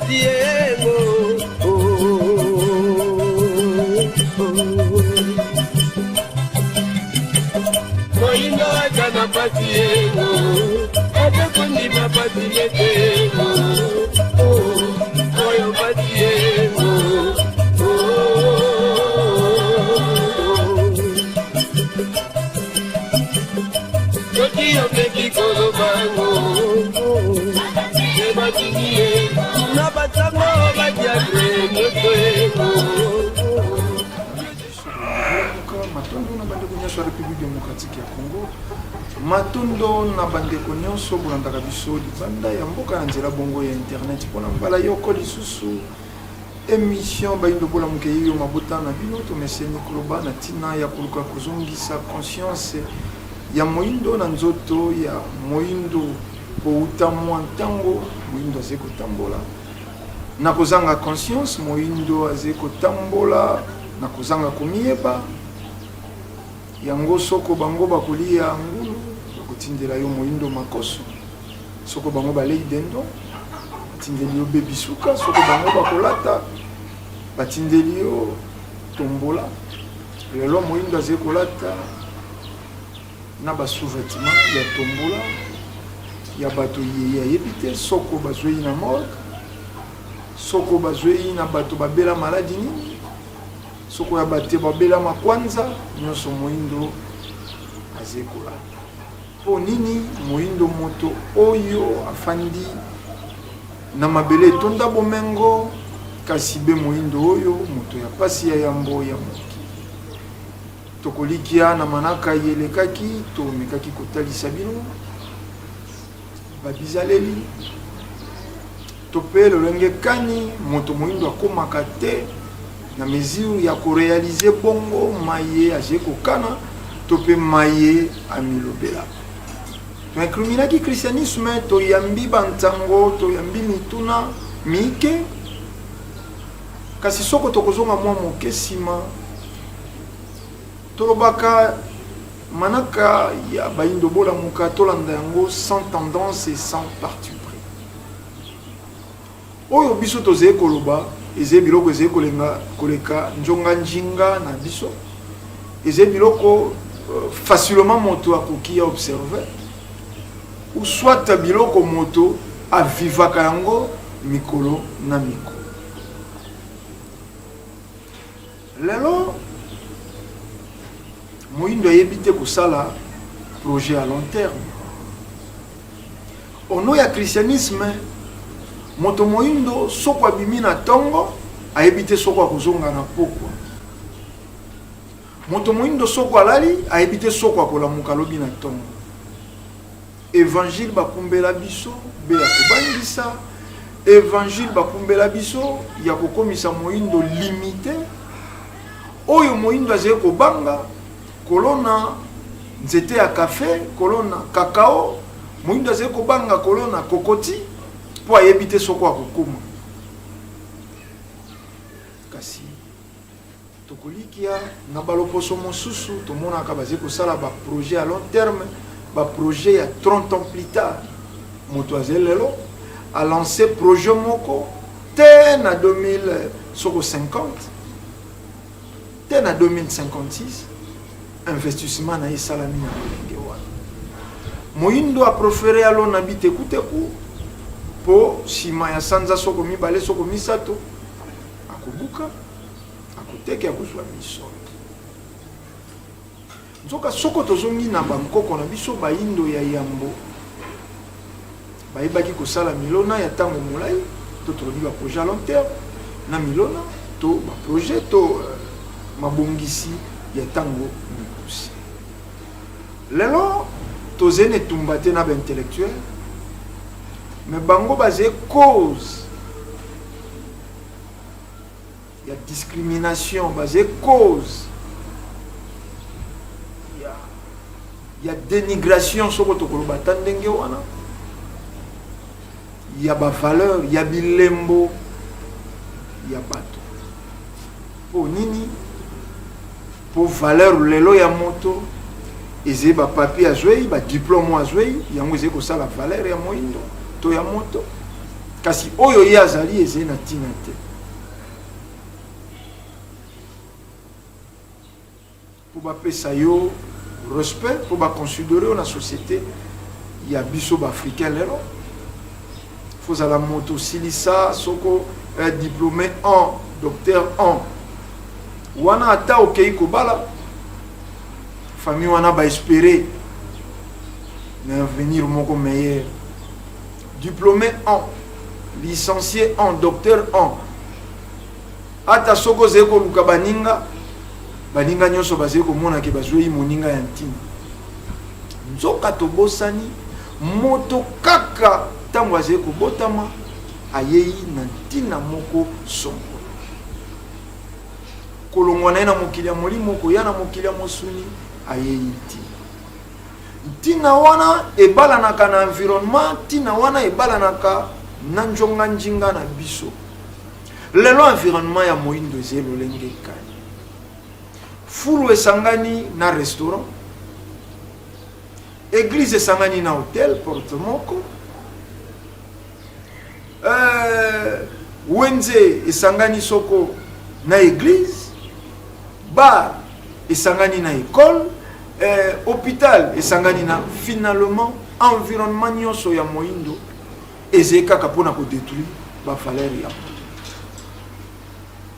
pasi yengo moindo ajana pasi yengo kundi mapasi yetengo oyo pasi yengo Yoki yopeki kolo bango Nebatingie Nabatango badiagre Nyotoego Matondo na bandeko nyonso ya République démocratique ya Congo Matondo na bandeko nyonso bolandaka biso libanda ya mboka na nzela bongo ya internet mpona mbala yoko lisusu émission bayindo bola mukeyo mabota na bino to meseni koloba na tina ya koluka kozongisa conscience ya moindo na nzoto ya moindo pouta mwa ntango moindo aze kotambola na kozanga conscience moindo aze kotambola na kozanga komieba yango soko bango bakolia ngulu bakotindela yo moindo makoso soko bango balei dendo batindeli yo bebisuka soko bango bakolata batindeli yo tombola lelo moindo aze kolata na basouvetement ya tombola ya bato ya yebite soko bazwei na morgue soko bazwei na bato babela maladi nini soko ya bate babela makwanza nyonso moindo aze kolata po nini moindo moto oyo afandi na mabele etonda bomengo kasi be moindo oyo moto ya pasi ya yambo ya moki tokolikia na manaka yelekaki to mekaki kotalisa bino babizaleli to pe lolenge kani moto moindo akomaka te na mesure ya korealize bongo maye aje kokana to pe maye amilobela to incriminaki christianisme to yambi bantango to yambi mituna mike kasi soko tokozonga mwa moke sima tolobaka manaka ya bayindo bola muka tolanda yango sans tendance et sans parti pris oyo biso tozeye koloba eze biloko ezeye koleka njonga njinga na biso eze biloko facilement moto akoki ya observer ou soit biloko moto avivaka yango mikolo na mikolo lelo moindo ayebite kosala projet à long terme ono ya christianisme moto moindo soko abimi na tongo ayebite soko akozonga na pokwa moto moindo soko alali ayebite soko akolamuka lobi na tongo évangile bakumbela biso be ya kobangisa évangile bakumbela biso ya kokomisa moindo limité oyo moindo azeye kobanga kolona nzete ya café kolona kakao moindo azeye kobanga kolona kokoti po ayebite soko akokoma kasi tokolikia na baloposo mosusu tomonaka bazeye kosala baprojet à long terme baprojet ya 30 ans plus tard moto azeye lelo a lancé projet moko te na 2050 te na 2056 investissement na esalami na lolenge wana moindo aprofere alo na bitekuteku po nsima ya sanza soko mibale soko misato akobuka akoteke akozwa misolo nzoka soko tozongi na bankoko na biso bayindo ya yambo bayebaki kosala milona ya ntango molai to tolobi baprojet à long terme na milona to baprojet to mabongisi ya ntango mikusi lelo tozene etumba te na baintellectuel mais bango baze cause ya discrimination baze cause ya dénigration soko tokoloba ta ndenge wana ya bavaleur ya bilembo ya bato po nini po valeur lelo ya moto eze ba papier azwei ba diplôme azwei yango eze kosala valeur ya moindo to ya moto kasi oyo ye azali eze na ntina te. Po bapesa yo respect, po baconsidere yo na société ya biso baafricain lelo. Fozala moto silisa soko diplômé en docteur en wana ata okei kobala famille wana ba espérer un avenir moko meilleur. Diplômé en licencié en docteur en ata soko zeko luka baninga nyonso bazali komona ke bazwi moninga ya ntina nzoka tobosani moto kaka ntango azali kobotama ayei na ntina moko songo kolongwa na ye na mokili ya molimo koya na mokili ya mosuni ayei ntina ntina wana ebalanaka na environnement, ntina wana ebalanaka na njonga njinga na biso. Lelo environnement ya moindo ezali lolenge kani fulu esangani na restaurant, église esangani na hotel porte moko, wenze esangani soko na église, bar esangani na école, hôpital esangani na finalement environnement nyonso ya moindo ezekaka pona ko détruire ba valeur ya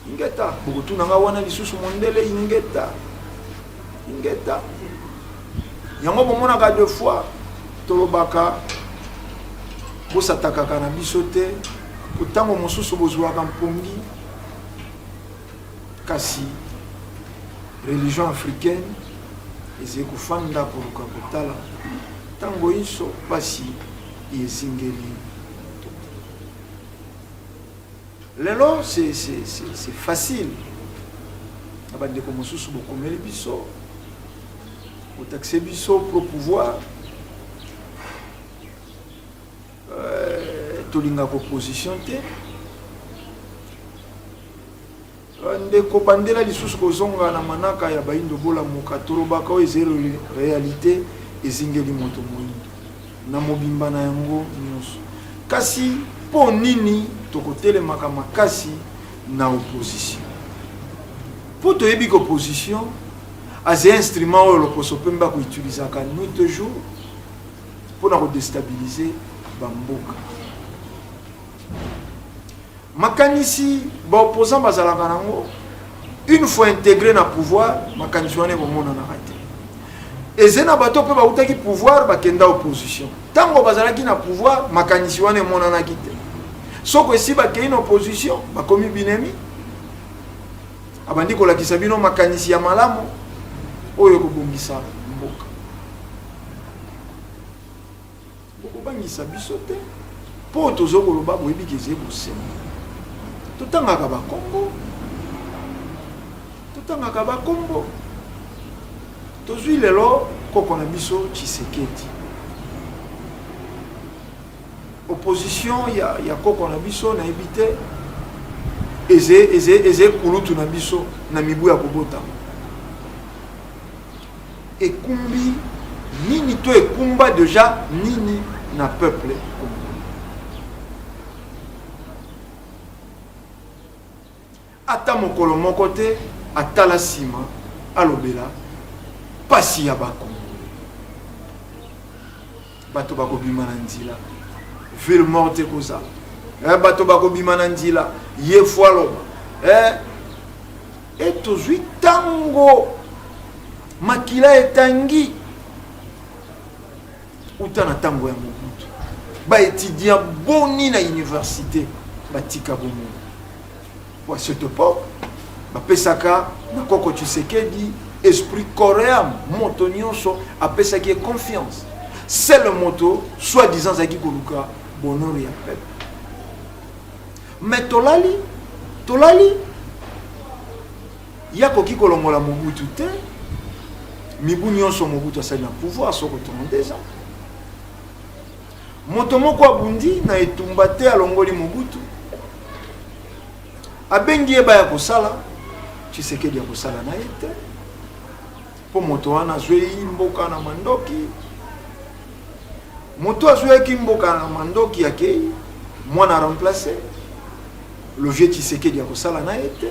ingeta bukutu nanga wana lisusu mondele ingeta yango bomona ka deux fois tolobaka bosataka na biso te utango mosusu bozwaka mpongi kasi religion africaine eze kufanda koluka kotala tango iso basi yezingeli. Lelo c'est facile abandeko mosusu bokomeli biso otaxe biso pro pouvoir tolinga opposition te ndeko bandela lisusu kozonga na manaka ya baindo bola mokatolobaka oyo ezeli réalité ezingeli moto moindo na mobimba na yango nyonso kasi po nini tokotelemaka makasi na opposition po toyebi ko opposition as instrument oyo loposo pemba koutilisaka nuit de jour mpona kodestabiliser bamboka makanisi baopposant bazalaka nango une fois intégré na pouvoir makanisi wana ekomonanaka te eze na bato mpe bautaki pouvoir bakenda opposition ntango bazalaki na pouvoir makanisi wana emonanaki te soko esi bakei na opposition bakomi binemi abandi kolakisa bino makanisi ya malamu oyo ekobongisa mboka bokobangisa biso te mpo tozokoloba boyebiki eze bosembo totangaka bakombo tozwi lelo koko na biso Tshisekedi opposition ya koko na biso na ebite eze kulutu na biso na mibu ya kobotama ekumbi nini to ekumba deja nini na peuple ata mokolo moko te atala nsima alobela pasi ya bakongo bato bakobima na nzila ville morte koza bato bakobima na nzila ye fo aloba tozwi ntango makila etangi uta na ntango ya Mobutu baétudiant boni na université batika bomono à cette époque bapesaka na koko Tshisekedi esprit coréen moto nyonso apesaki confiance c'est le moto soi-disant zaki koluka bonheur ya peuple mais tolali yakoki kolongola Mobutu te mibu nyonso Mobutu asali na pouvoir soko 32 ans moto moko abundi na etumba te alongoli Mobutu abengi eba ya kosala Tshisekedi ya kosala na ete po moto wana azwi mboka na mandoki moto azwi mboka na mandoki yake moi na remplacé le vieux Tshisekedi akosala na été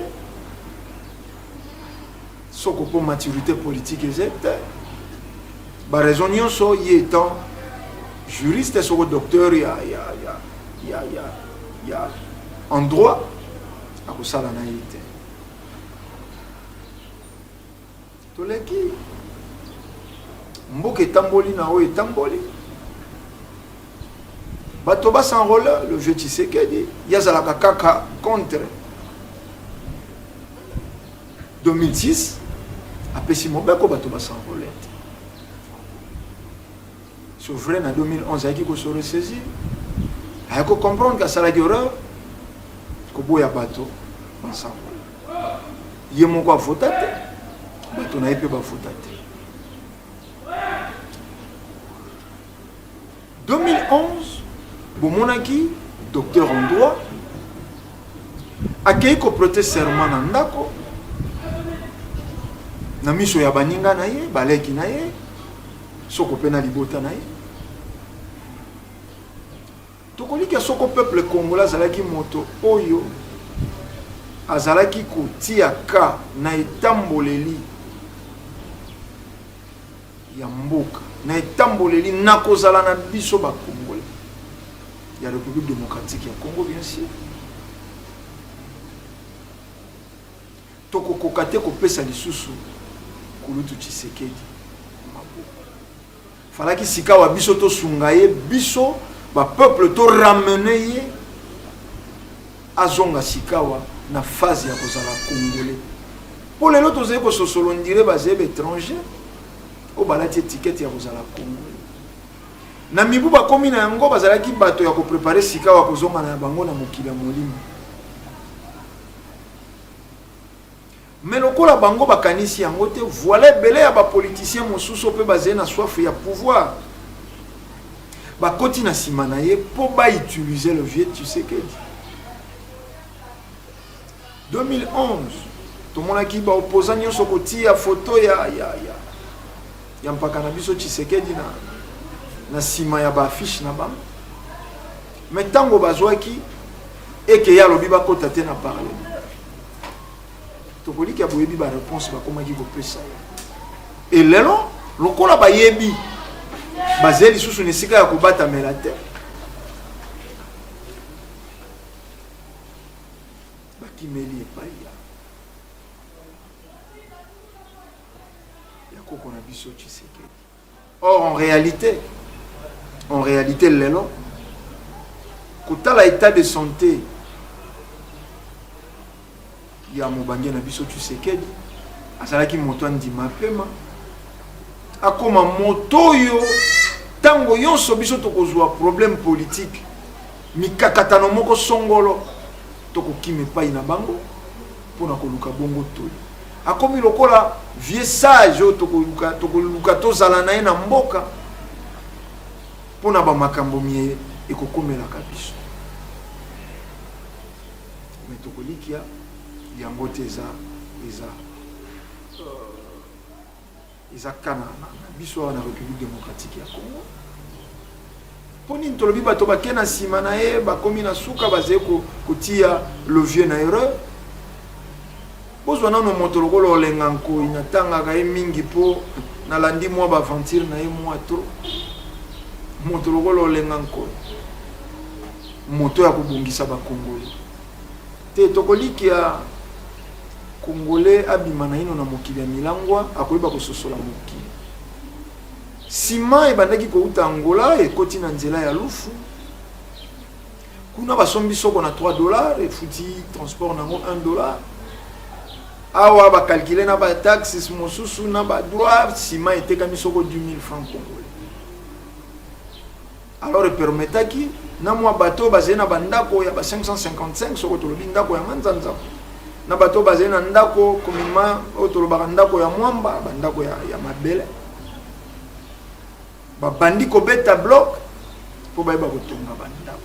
soko pour maturité politique exacte ba raison nyonso y étant juriste soko docteur ya en droit akosala na été toleki mboka etamboli na oyo etamboli bato s'enrôle le vieux Tshisekedi yazalaka kaka contre 2006 apesi mobeko bato s'enrôle souverain en 2011 ayaki ko se ressaisir ayako comprendre qu'asalaki erreur koboya bato s'enrôle ye moko avota te bato na ye mpe bavota te 2011 bomonaki docteur en droit akei koprêter serment na ndako na miso ya baninga na ye baleki na ye soko mpe na libota na ye tokoliki soko peuple congolais azalaki moto oyo azalaki kotia ka na etamboleli ya mboka na etamboleli na kozala na biso bakongolais ya République démocratique ya Congo bien sûr tokokoka te kopesa lisusu kulutu Tshisekedi maboko falaki sika wa biso tosunga ye biso ba peuple to ramener ye azonga sikawa na phase ya kozala congolais pour lelo tozali kososolo ndire bazebe étranger o balati étiquette ya kozala congolais na mibu bakomi na yango bazalaki bato ya koprepare sika wa kozonga na bango na mokili ya molimo mais lokola bango bakanisi yango te voilà ebele ya bapoliticien mosusu mpe bazali na soif ya pouvoir bakoti na nsima na ye mpo bautiliser le vieux Tshisekedi 2011 tomonaki baopposant nyonso kotia foto ya mpaka na biso Tshisekedi na nsima ya baaffiche na bango mais ntango bazwaki eke ye alobi bakota te na parlement tokoliki ya boyebi baréponse bakomaki kopesa ye elelo lokola bayebi bazali lisusu na esika ya kobatamela te bakimeli epai ya koko na biso Tshisekedi. Or en réalité lelo kotala état de santé ya mobange na biso Tshisekedi azalaki moto andima pema akoma moto yo tango yonso biso tokozwa problème politique mikakatano moko songolo tokokime pai na bango pona koluka bongo toli akomi lokola vieux sage o tokoluka tozala na ye na mboka pona bamakambo mie ekokomelaka biso me tokolikia yango te eza kana na biso na République démocratique ya Congo poni ntolobi bato bake na nsima na ye bakomi na suka bazali kotia le vieux na erreur bozwa nano moto lokola olenga nkoi natangaka ye mingi mpo nalandi mwa baaventure na ye mwa tro moto lokola olenga nkoi moto ya kobongisa bakongoli te tokoliki ya Congolais abima na ino na mokili ya milangwa akoyeba kososola mokili sima ebandaki kouta Angola ekoti na nzela ya lufu kuna basombi soko na $3 efuti transport nango $1 awa bakalkile na bataxes mosusu na badroit sima etekami soko 10,000 francs congolais alors epermetaki na mwa bato bazali na bandako ya ba 555 soko tolobi ndako ya manzanza na bato bazali na ndako komima oyo tolobaka ndako ya mwamba bandako ya mabele babandi kobeta bloc mpo bayeba kotonga bandako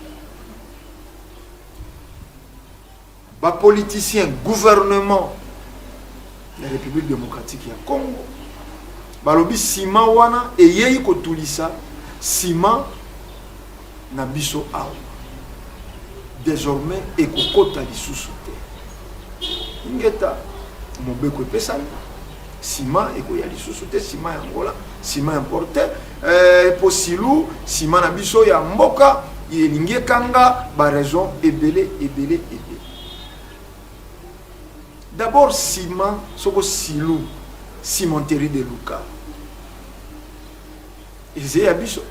bapoliticien gouvernement ya République démocratique ya Congo balobi sima wana eyei kotulisa sima na biso awa désormais ekokota lisusu te ngeta mobeko epesani sima ekoya lisusu te sima ya ngola sima importé po silu sima na biso ya mboka elingi ekanga baraison ebele. D'abord sima soko silu cimenterie de Luka eze ya biso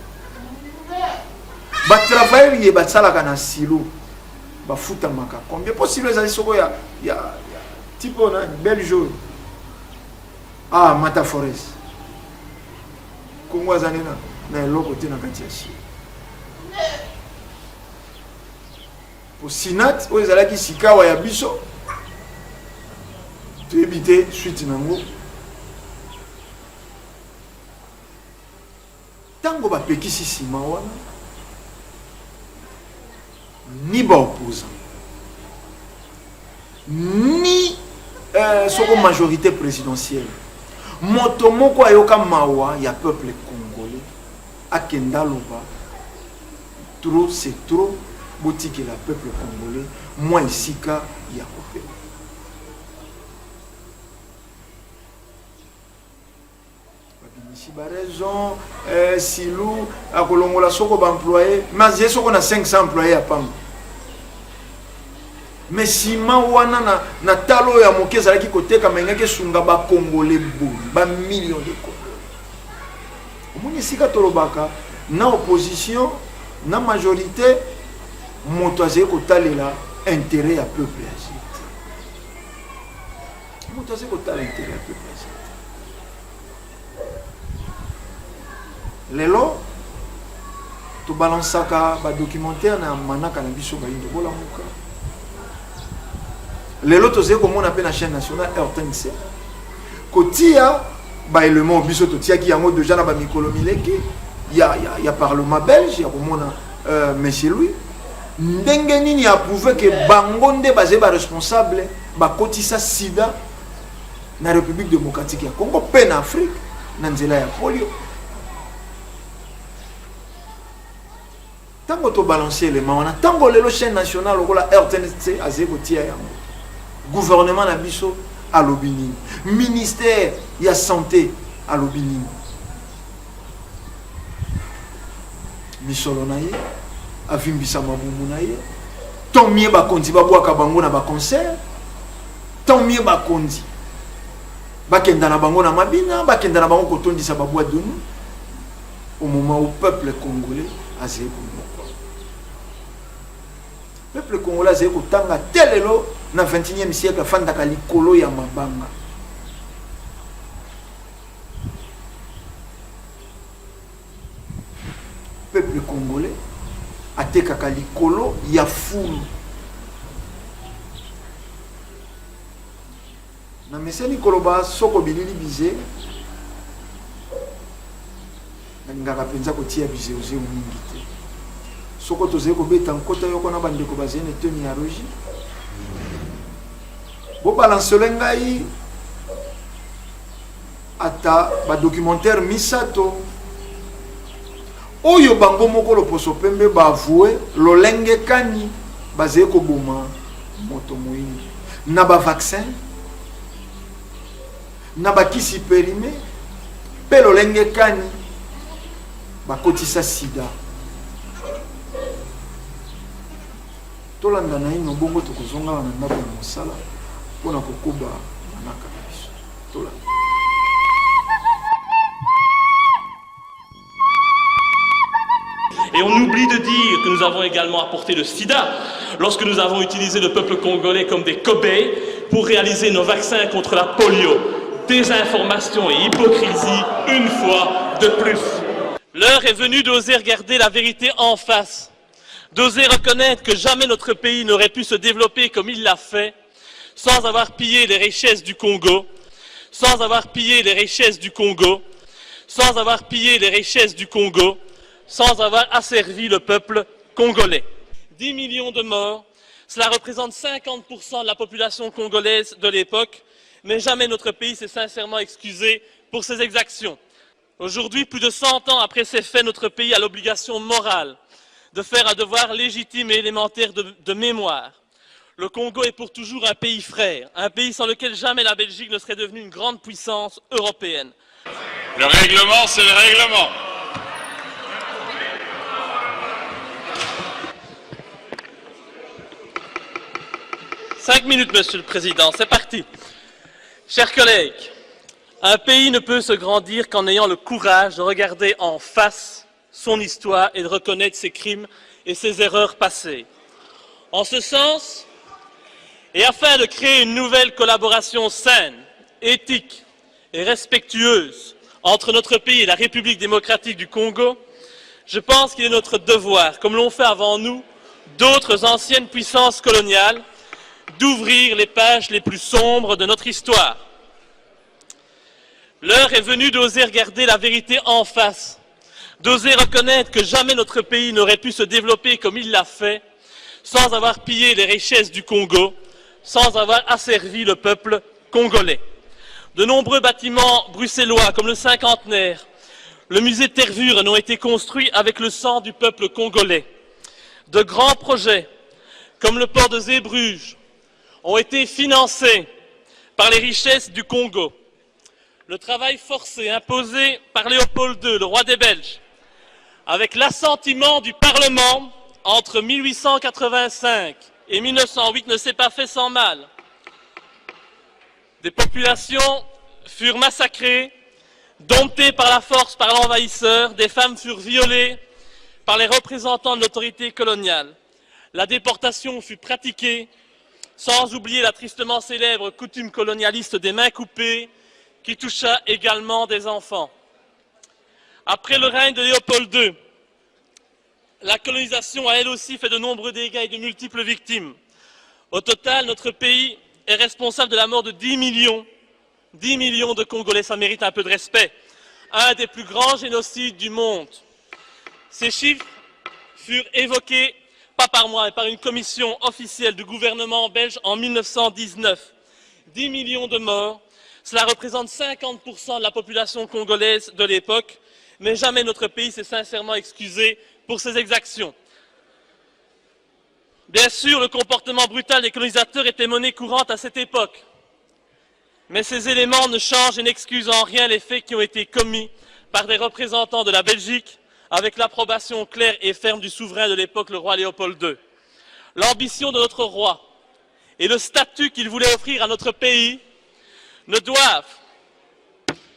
batravailleur ye basalaka na silu bafutamaka combien possible ezali soko ya tipo na Belgique Mata Forest Kongo azali na eloko te na kati ya silu po sinat oyo ezalaki sikawa ya biso toyebi te suite nango ntango bapekisi nsima wana ni baopposant ni soko majorité présidentielle moto moko ayoka mawa ya peuple congolais akenda loba trop c'est trop botikela peuple congolais moi esika ya kopema si ba raison silu akolongola soko ba employé mais j'ai soko na 500 employés à pam mais sima wana na talo ya mokeza laki koteka mengeke sunga ba congolais ba millions de congolais omoni sika tolobaka na opposition na majorité moto azali kotalela intérêt ya peuple azali moto azali kotalela intérêt ya peuple azali lelo to balansaka ba documentaire na manaka na biso ba indo bola muka lelo to zeko mona pe na chaîne nationale RTNC kotia ba élément biso to tia ki yango déjà na ba mikolo mileki ya parlement belge ya komona monsieur Louis ndenge nini approuvé que bango nde bazé ba responsable ba kotisa sida na République démocratique ya Congo pe na Afrique na nzela ya polio. Tango to balancer les mains, tango lelo chaîne nationale ou la RTNC azeko tia yango. Gouvernement na biso à l'obini, ministère ya santé à l'obini. Misolo na ye, avimbisa mabumu na ye. Tant mieux ba kondi ba bwaka bango na ba concert. Tant mieux ba kondi. Ba kenda na bango na mabina, ba kenda na bango kotondisa ba boîte de nuit. Au moment où peuple congolais azeko peuple congolais azali kotanga telelo na 21e siècle afandaka likolo ya mabanga peuple congolais atekaka likolo ya fulu na meseni koloba soko bilili bize ngaka penza kotia bize oze mingi te soko tozali kobeta nkota yoko na bandeko bazali na teni ya rogi bobalansele ngai ata badocumentaire misato oyo bango moko loposo pembe baavoué lolenge kani bazali koboma moto moyini na bavaccin na bakisi périmé mpe lolenge kani bakotisa sida tolanda na ino bongo tokozonga na ndako ya mosala mpona kokoba manaka na biso tolanda. Et on oublie de dire que nous avons également apporté le sida lorsque nous avons utilisé le peuple congolais comme des cobayes pour réaliser nos vaccins contre la polio. Désinformation et hypocrisie une fois de plus. L'heure est venue d'oser regarder la vérité en face, d'oser reconnaître que jamais notre pays n'aurait pu se développer comme il l'a fait, sans avoir pillé les richesses du Congo, sans avoir pillé les richesses du Congo, sans avoir pillé les richesses du Congo, sans avoir asservi le peuple congolais. 10 millions de morts, cela représente 50% de la population congolaise de l'époque, mais jamais notre pays s'est sincèrement excusé pour ces exactions. Aujourd'hui, plus de 100 ans après ces faits, notre pays a l'obligation morale de faire un devoir légitime et élémentaire de mémoire. Le Congo est pour toujours un pays frère, un pays sans lequel jamais la Belgique ne serait devenue une grande puissance européenne. Le règlement, c'est le règlement. Cinq minutes, Monsieur le Président, c'est parti. Chers collègues, un pays ne peut se grandir qu'en ayant le courage de regarder en face son histoire et de reconnaître ses crimes et ses erreurs passées. En ce sens, et afin de créer une nouvelle collaboration saine, éthique et respectueuse entre notre pays et la République démocratique du Congo, je pense qu'il est notre devoir, comme l'ont fait avant nous d'autres anciennes puissances coloniales, d'ouvrir les pages les plus sombres de notre histoire. L'heure est venue d'oser regarder la vérité en face, d'oser reconnaître que jamais notre pays n'aurait pu se développer comme il l'a fait, sans avoir pillé les richesses du Congo, sans avoir asservi le peuple congolais. De nombreux bâtiments bruxellois, comme le cinquantenaire, le musée Tervuren, ont été construits avec le sang du peuple congolais. De grands projets, comme le port de Zeebrugge, ont été financés par les richesses du Congo. Le travail forcé imposé par Léopold II, le roi des Belges, avec l'assentiment du Parlement entre 1885 et 1908 ne s'est pas fait sans mal. Des populations furent massacrées, domptées par la force par l'envahisseur, des femmes furent violées par les représentants de l'autorité coloniale. La déportation fut pratiquée, sans oublier la tristement célèbre coutume colonialiste des mains coupées, qui toucha également des enfants. Après le règne de Léopold II, la colonisation a elle aussi fait de nombreux dégâts et de multiples victimes. Au total, notre pays est responsable de la mort de 10 millions de Congolais, ça mérite un peu de respect. Un des plus grands génocides du monde. Ces chiffres furent évoqués, pas par moi, mais par une commission officielle du gouvernement belge en 1919. 10 millions de morts, cela représente 50% de la population congolaise de l'époque, mais jamais notre pays s'est sincèrement excusé pour ces exactions. Bien sûr, le comportement brutal des colonisateurs était monnaie courante à cette époque, mais ces éléments ne changent et n'excusent en rien les faits qui ont été commis par des représentants de la Belgique avec l'approbation claire et ferme du souverain de l'époque, le roi Léopold II. L'ambition de notre roi et le statut qu'il voulait offrir à notre pays ne doivent,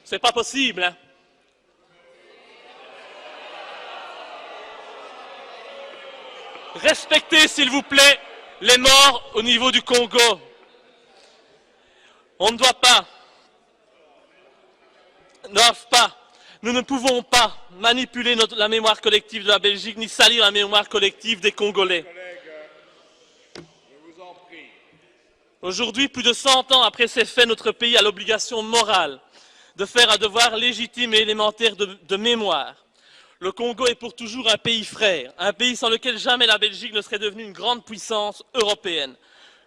c'est pas possible, hein, respectez, s'il vous plaît, les morts au niveau du Congo. On ne doit pas, nous ne pouvons pas manipuler la mémoire collective de la Belgique, ni salir la mémoire collective des Congolais. Aujourd'hui, plus de 100 ans après ces faits, notre pays a l'obligation morale de faire un devoir légitime et élémentaire de mémoire. Le Congo est pour toujours un pays frère, un pays sans lequel jamais la Belgique ne serait devenue une grande puissance européenne.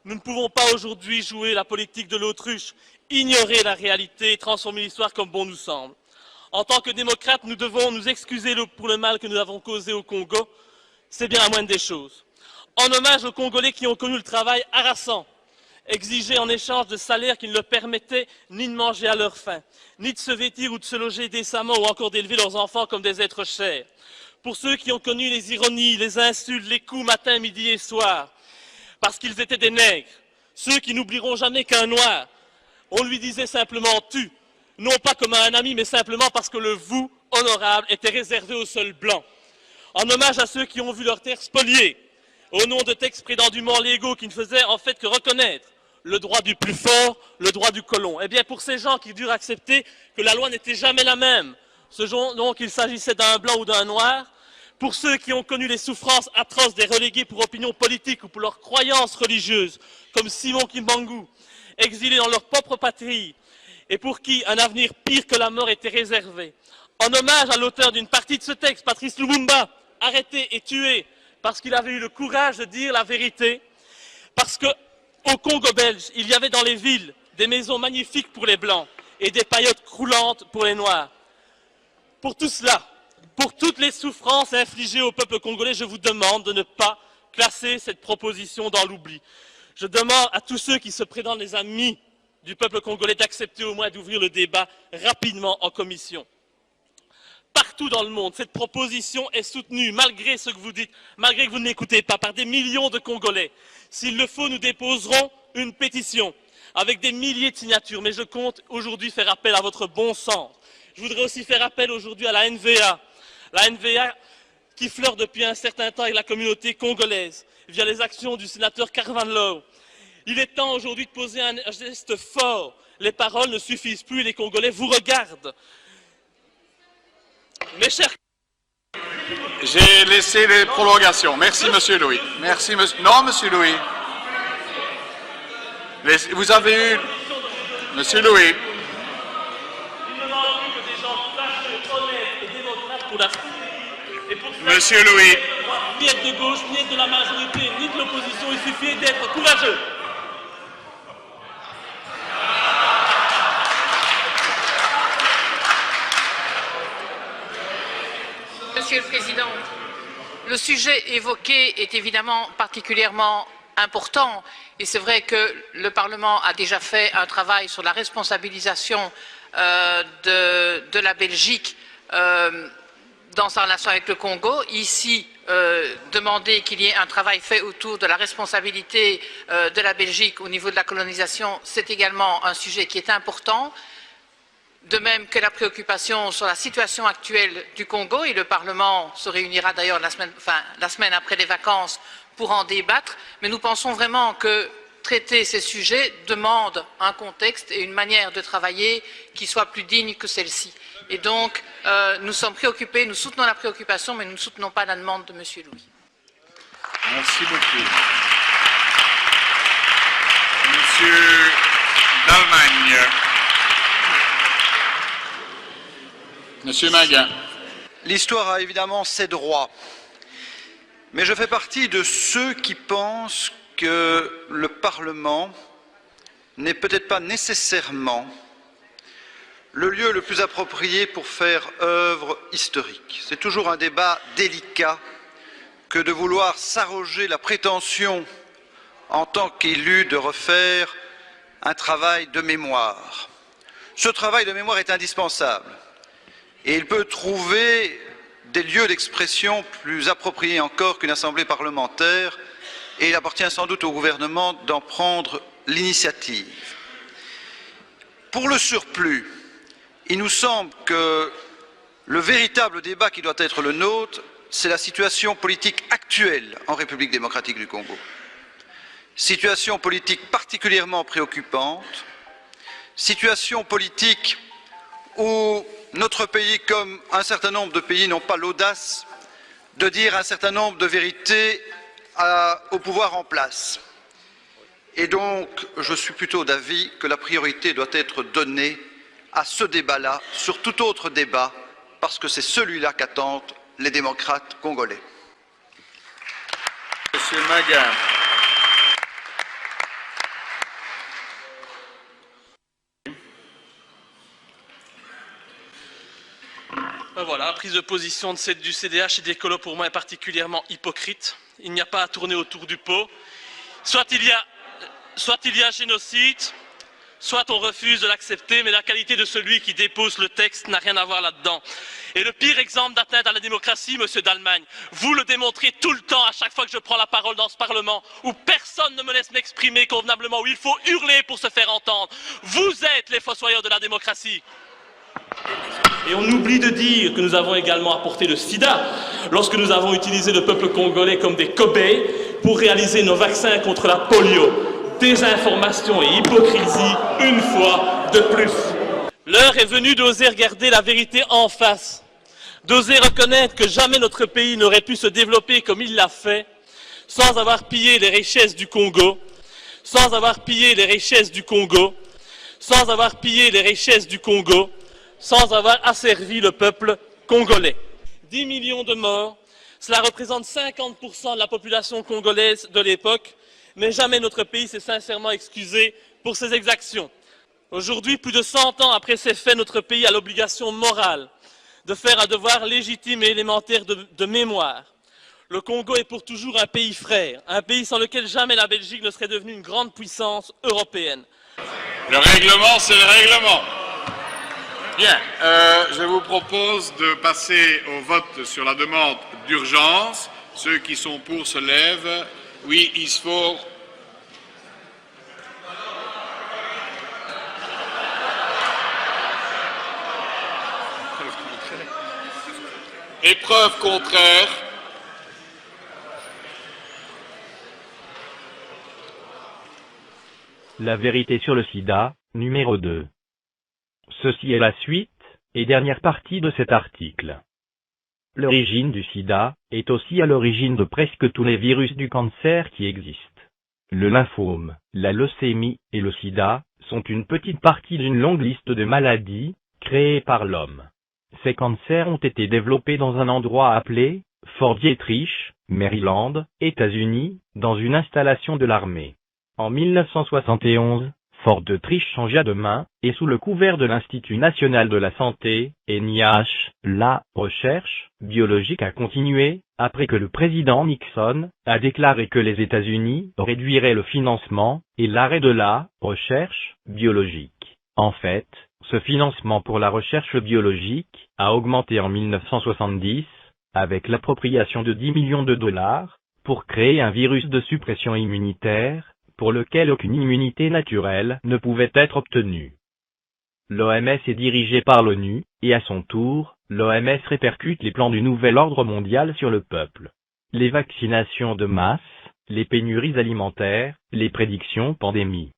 Nous ne pouvons pas aujourd'hui jouer la politique de l'autruche, ignorer la réalité et transformer l'histoire comme bon nous semble. En tant que démocrates, nous devons nous excuser pour le mal que nous avons causé au Congo. C'est bien la moindre des choses. En hommage aux Congolais qui ont connu le travail harassant, exigé en échange de salaires qui ne leur permettaient ni de manger à leur faim, ni de se vêtir ou de se loger décemment ou encore d'élever leurs enfants comme des êtres chers. Pour ceux qui ont connu les ironies, les insultes, les coups matin, midi et soir, parce qu'ils étaient des nègres, ceux qui n'oublieront jamais qu'un noir, on lui disait simplement « tu », non pas comme à un ami, mais simplement parce que le « vous » honorable était réservé aux seuls blancs. En hommage à ceux qui ont vu leurs terres spoliées, au nom de textes prétendument légaux qui ne faisaient en fait que reconnaître le droit du plus fort, le droit du colon. Eh bien, pour ces gens qui durent accepter que la loi n'était jamais la même, donc qu'il s'agissait d'un blanc ou d'un noir, pour ceux qui ont connu les souffrances atroces des relégués pour opinion politique ou pour leurs croyances religieuses, comme Simon Kimbangu, exilés dans leur propre patrie, et pour qui un avenir pire que la mort était réservé. En hommage à l'auteur d'une partie de ce texte, Patrice Lumumba, arrêté et tué parce qu'il avait eu le courage de dire la vérité, parce qu'au Congo belge, il y avait dans les villes des maisons magnifiques pour les Blancs et des paillotes croulantes pour les Noirs. Pour tout cela, Pour toutes les souffrances infligées au peuple congolais, je vous demande de ne pas classer cette proposition dans l'oubli. Je demande à tous ceux qui se prétendent les amis du peuple congolais d'accepter au moins d'ouvrir le débat rapidement en commission. Partout dans le monde, cette proposition est soutenue, malgré ce que vous dites, malgré que vous n'écoutez pas, par des millions de Congolais. S'il le faut, nous déposerons une pétition avec des milliers de signatures, mais je compte aujourd'hui faire appel à votre bon sens. Je voudrais aussi faire appel aujourd'hui à la NVA qui flirte depuis un certain temps avec la communauté congolaise, via les actions du sénateur Carvan Low. Il est temps aujourd'hui de poser un geste fort. Les paroles ne suffisent plus et les Congolais vous regardent. Mes chers... J'ai laissé les prolongations. Merci, monsieur Louis. Merci, monsieur... Non, monsieur Louis. Vous avez eu... Monsieur Louis. Monsieur Louis. Ni être de gauche, ni être de la majorité, ni de l'opposition, il suffit d'être courageux. Monsieur le Président, le sujet évoqué est évidemment particulièrement important et c'est vrai que le Parlement a déjà fait un travail sur la responsabilisation de la Belgique dans sa relation avec le Congo. Ici, demander qu'il y ait un travail fait autour de la responsabilité de la Belgique au niveau de la colonisation, c'est également un sujet qui est important. De même que la préoccupation sur la situation actuelle du Congo, et le Parlement se réunira d'ailleurs la semaine après les vacances pour en débattre, mais nous pensons vraiment que traiter ces sujets demande un contexte et une manière de travailler qui soit plus digne que celle-ci. Et donc, nous sommes préoccupés, nous soutenons la préoccupation, mais nous ne soutenons pas la demande de M. Louis. Merci beaucoup. Monsieur d'Allemagne. Monsieur Maguin. L'histoire a évidemment ses droits, mais je fais partie de ceux qui pensent que le Parlement n'est peut-être pas nécessairement le lieu le plus approprié pour faire œuvre historique. C'est toujours un débat délicat que de vouloir s'arroger la prétention en tant qu'élu de refaire un travail de mémoire. Ce travail de mémoire est indispensable. Et il peut trouver des lieux d'expression plus appropriés encore qu'une assemblée parlementaire, et il appartient sans doute au gouvernement d'en prendre l'initiative. Pour le surplus, il nous semble que le véritable débat qui doit être le nôtre, c'est la situation politique actuelle en République démocratique du Congo. Situation politique particulièrement préoccupante, situation politique où notre pays, comme un certain nombre de pays, n'ont pas l'audace de dire un certain nombre de vérités au pouvoir en place. Et donc, je suis plutôt d'avis que la priorité doit être donnée à ce débat-là, sur tout autre débat, parce que c'est celui-là qu'attendent les démocrates congolais. Monsieur Maguin. Voilà, la prise de position du CDH et des colos pour moi est particulièrement hypocrite. Il n'y a pas à tourner autour du pot. Soit il y a génocide, soit on refuse de l'accepter, mais la qualité de celui qui dépose le texte n'a rien à voir là-dedans. Et le pire exemple d'atteinte à la démocratie, monsieur d'Allemagne, vous le démontrez tout le temps à chaque fois que je prends la parole dans ce Parlement, où personne ne me laisse m'exprimer convenablement, où il faut hurler pour se faire entendre. Vous êtes les fossoyeurs de la démocratie. Et on oublie de dire que nous avons également apporté le sida lorsque nous avons utilisé le peuple congolais comme des cobayes pour réaliser nos vaccins contre la polio. Désinformation et hypocrisie, une fois de plus. L'heure est venue d'oser regarder la vérité en face, d'oser reconnaître que jamais notre pays n'aurait pu se développer comme il l'a fait, sans avoir pillé les richesses du Congo, sans avoir pillé les richesses du Congo, sans avoir pillé les richesses du Congo, sans avoir asservi le peuple congolais. 10 millions de morts, cela représente 50% de la population congolaise de l'époque, mais jamais notre pays s'est sincèrement excusé pour ces exactions. Aujourd'hui, plus de 100 ans après ces faits, notre pays a l'obligation morale de faire un devoir légitime et élémentaire de mémoire. Le Congo est pour toujours un pays frère, un pays sans lequel jamais la Belgique ne serait devenue une grande puissance européenne. Le règlement, c'est le règlement. Bien, je vous propose de passer au vote sur la demande d'urgence. Ceux qui sont pour se lèvent. Oui, il faut... Épreuve contraire. La vérité sur le sida, numéro 2. Ceci est la suite et dernière partie de cet article. L'origine du sida est aussi à l'origine de presque tous les virus du cancer qui existent. Le lymphome, la leucémie et le sida sont une petite partie d'une longue liste de maladies créées par l'homme. Ces cancers ont été développés dans un endroit appelé Fort Dietrich, Maryland, États-Unis, dans une installation de l'armée. En 1971, Fort Dietrich changea de main, et sous le couvert de l'Institut national de la santé, NIH, la recherche biologique a continué, après que le président Nixon a déclaré que les États-Unis réduiraient le financement et l'arrêt de la recherche biologique. En fait, ce financement pour la recherche biologique a augmenté en 1970, avec l'appropriation de 10 millions de dollars, pour créer un virus de suppression immunitaire, pour lequel aucune immunité naturelle ne pouvait être obtenue. L'OMS est dirigée par l'ONU, et à son tour, l'OMS répercute les plans du nouvel ordre mondial sur le peuple. Les vaccinations de masse, les pénuries alimentaires, les prédictions pandémies.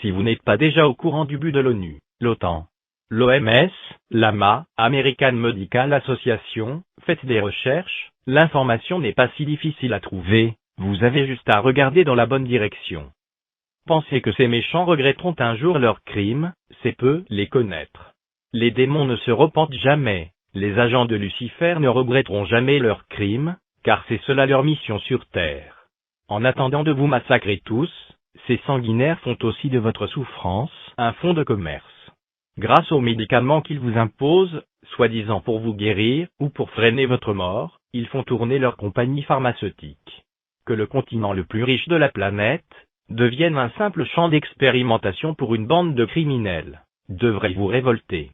Si vous n'êtes pas déjà au courant du but de l'ONU, l'OTAN, l'OMS, l'AMA, American Medical Association, faites des recherches, l'information n'est pas si difficile à trouver, vous avez juste à regarder dans la bonne direction. Penser que ces méchants regretteront un jour leurs crimes, c'est peu les connaître. Les démons ne se repentent jamais, les agents de Lucifer ne regretteront jamais leurs crimes, car c'est cela leur mission sur Terre. En attendant de vous massacrer tous, ces sanguinaires font aussi de votre souffrance un fonds de commerce. Grâce aux médicaments qu'ils vous imposent, soi-disant pour vous guérir ou pour freiner votre mort, ils font tourner leur compagnie pharmaceutique. Que le continent le plus riche de la planète devienne un simple champ d'expérimentation pour une bande de criminels, devrait vous révolter.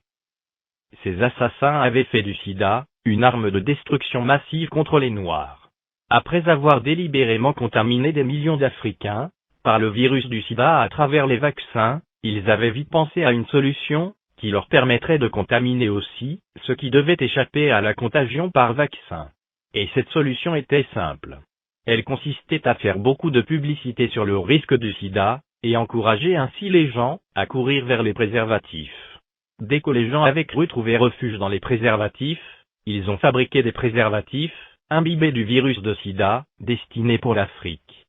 Ces assassins avaient fait du sida une arme de destruction massive contre les Noirs. Après avoir délibérément contaminé des millions d'Africains par le virus du sida à travers les vaccins, ils avaient vite pensé à une solution qui leur permettrait de contaminer aussi ceux qui devaient échapper à la contagion par vaccin. Et cette solution était simple. Elle consistait à faire beaucoup de publicité sur le risque du sida, et encourager ainsi les gens à courir vers les préservatifs. Dès que les gens avaient cru trouver refuge dans les préservatifs, ils ont fabriqué des préservatifs, imbibés du virus de sida, destinés pour l'Afrique.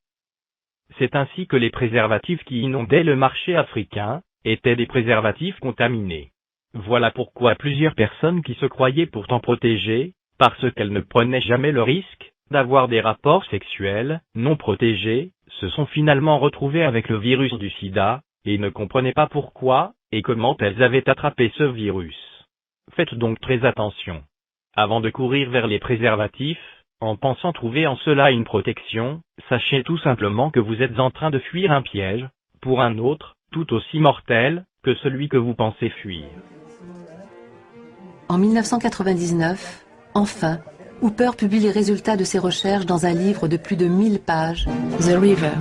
C'est ainsi que les préservatifs qui inondaient le marché africain, étaient des préservatifs contaminés. Voilà pourquoi plusieurs personnes qui se croyaient pourtant protégées, parce qu'elles ne prenaient jamais le risque d'avoir des rapports sexuels non protégés, se sont finalement retrouvées avec le virus du sida, et ne comprenaient pas pourquoi et comment elles avaient attrapé ce virus. Faites donc très attention. Avant de courir vers les préservatifs, en pensant trouver en cela une protection, sachez tout simplement que vous êtes en train de fuir un piège, pour un autre, tout aussi mortel, que celui que vous pensez fuir. En 1999, enfin, Hooper publie les résultats de ses recherches dans un livre de plus de 1000 pages, The River.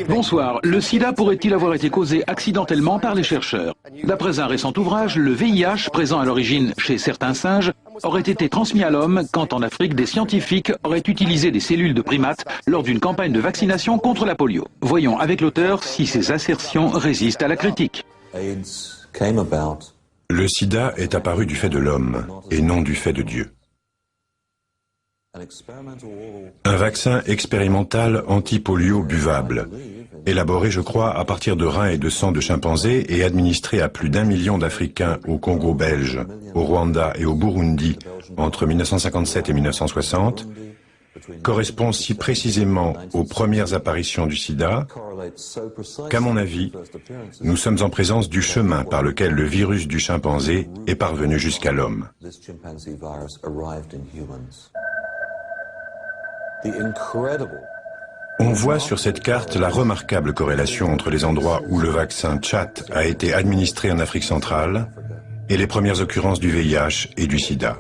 Bonsoir. Le sida pourrait-il avoir été causé accidentellement par les chercheurs? D'après un récent ouvrage, le VIH, présent à l'origine chez certains singes, aurait été transmis à l'homme quand en Afrique des scientifiques auraient utilisé des cellules de primates lors d'une campagne de vaccination contre la polio. Voyons avec l'auteur si ces assertions résistent à la critique. Le sida est apparu du fait de l'homme, et non du fait de Dieu. Un vaccin expérimental anti-polio buvable, élaboré je crois à partir de reins et de sang de chimpanzés et administré à plus d'1 million d'Africains au Congo belge, au Rwanda et au Burundi entre 1957 et 1960, correspond si précisément aux premières apparitions du sida qu'à mon avis, nous sommes en présence du chemin par lequel le virus du chimpanzé est parvenu jusqu'à l'homme. On voit sur cette carte la remarquable corrélation entre les endroits où le vaccin Chat a été administré en Afrique centrale et les premières occurrences du VIH et du sida.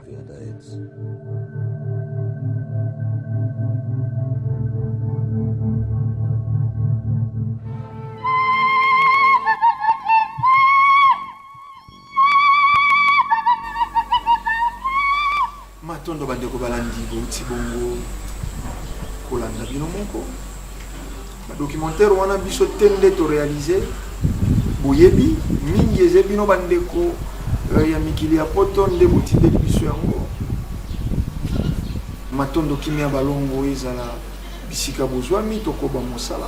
Matondo bandeko balandi bouti bongo kolanda bino moko ba documentaire wana biso tende to réaliser boyebi mingi eze bino bandeko ya mikili ya poto nde botinde biso yango matondo kimia balongo ezala bisika bozwami tokoba mosala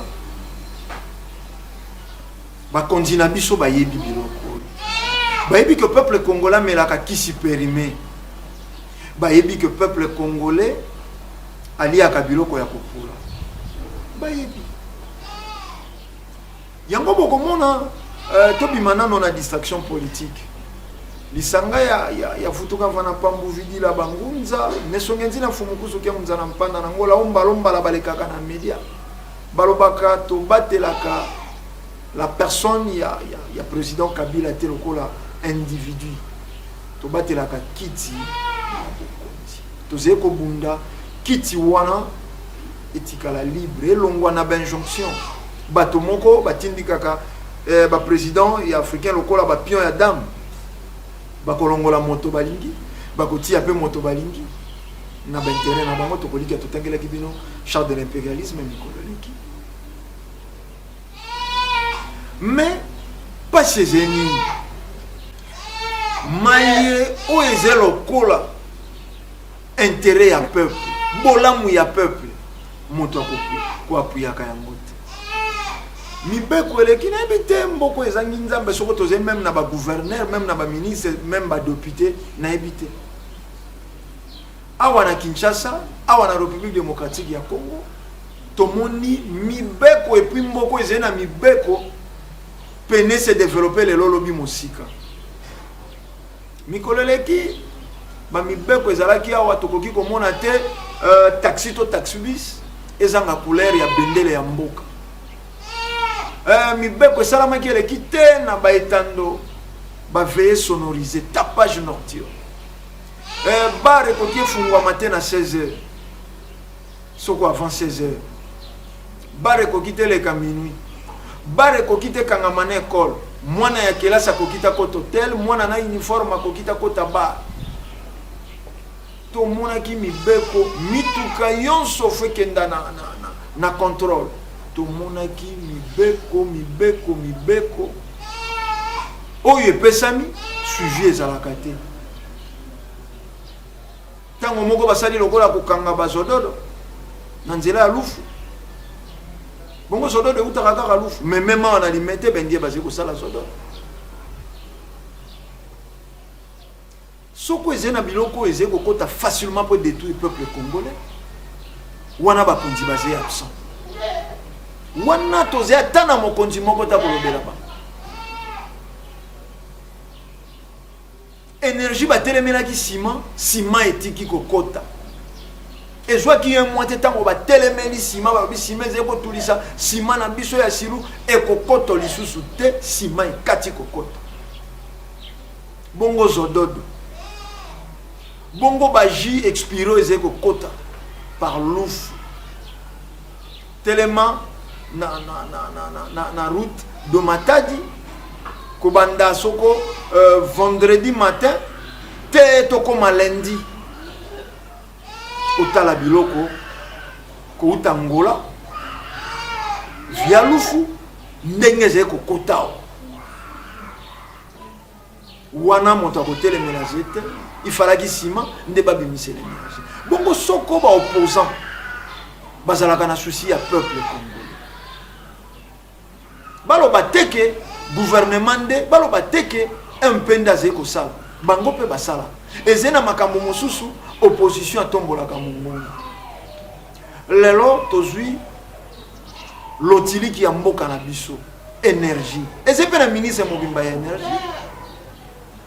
ba kondina biso bayebi biloko bayebi que peuple congolais melaka kisi périmé bayebi que peuple congolais aliaka biloko ya kopula bayebi yango bokomona tobima nano na distraction politique lisanga ya futuka vana pambu vidi la bangunza nesongenzi na fumukusu ke munza na mpanda na ngola omba la balekaka na media balobaka to batelaka la personne ya président Kabila te lokola individu to batelaka kiti toze ko bunda kiti wana etikala libre elongwa na benjonction bato moko batindikaka ba président ya africain lokola ba pion ya dame bakolongola moto balingi bakotia pe moto balingi na bintérêt na bango tokolika totangelaki bino char de l'impérialisme mikololeki mais pas chez eni maye o ezelo kola intérêt ya peuple bolamu ya peuple moto ko apuyaka yango te mibeko eleki na ebite mboko ezangi nzambe soko toze même na ba gouverneur même na ba ministre même ba député na ebite awa na Kinshasa awa na République démocratique ya Congo tomoni mibeko et puis mboko ezena mibeko pene se développer le lolobi mosika mikoleleki ba mibeko ezalaki awa tokoki komona te taxi to taxibus ezanga couleur ya bendele ya mboka mibeko esalamaki eleki te na baetando baveye sonorisé tapage nocturne bar ekoki efungwama te na 16h soko avant 16h bar ekoki te leka minuit bar ekoki te kangama na ekole mwana ya kelasi akoki ta kota hotel mwana na uniforme akoki ta kota bar tomonaki mibeko mituka yonso fo ekenda na contrôle tomonaki mibeko oyo epesami suivi ezalaka te ntango moko basali lokola kokanga bazododo na nzela ya lufu bongo zododo eutaka kaka lufu me meme awa na limete bendie bazali kosala zododo soko ezali na biloko ezali kokota facilement pour détruire le peuple congolais wana bakonzi bazali absent wana toze ata na mokonzi moko ta kolobela ba énergie batelemelaki ciment etiki kokota ezwaki ye moite ntango batelemeli ciment balobi ciment ezali kotulisa ciment na biso ya silu ekokota lisusu te ciment ekati kokota bongo zododo bongo baji expiro ezali kokota par louf tellement na route de Matadi kobanda soko vendredi matin te tokoma lundi otala biloko kouta Angola via lufu ndenge ezali kokota wana moto akotelemela zete ifalaki nsima nde babimisela énergie bongo soko baopposant bazalaka na souci ya peuple congolais baloba teke gouvernement nde baloba teke mpende azali kosala bango mpe basala ezali na makambo mosusu opposition atombolaka mongongo lelo tozwi lotiliki ya mboka na biso énergie eze pe na ministre mobimba ya énergie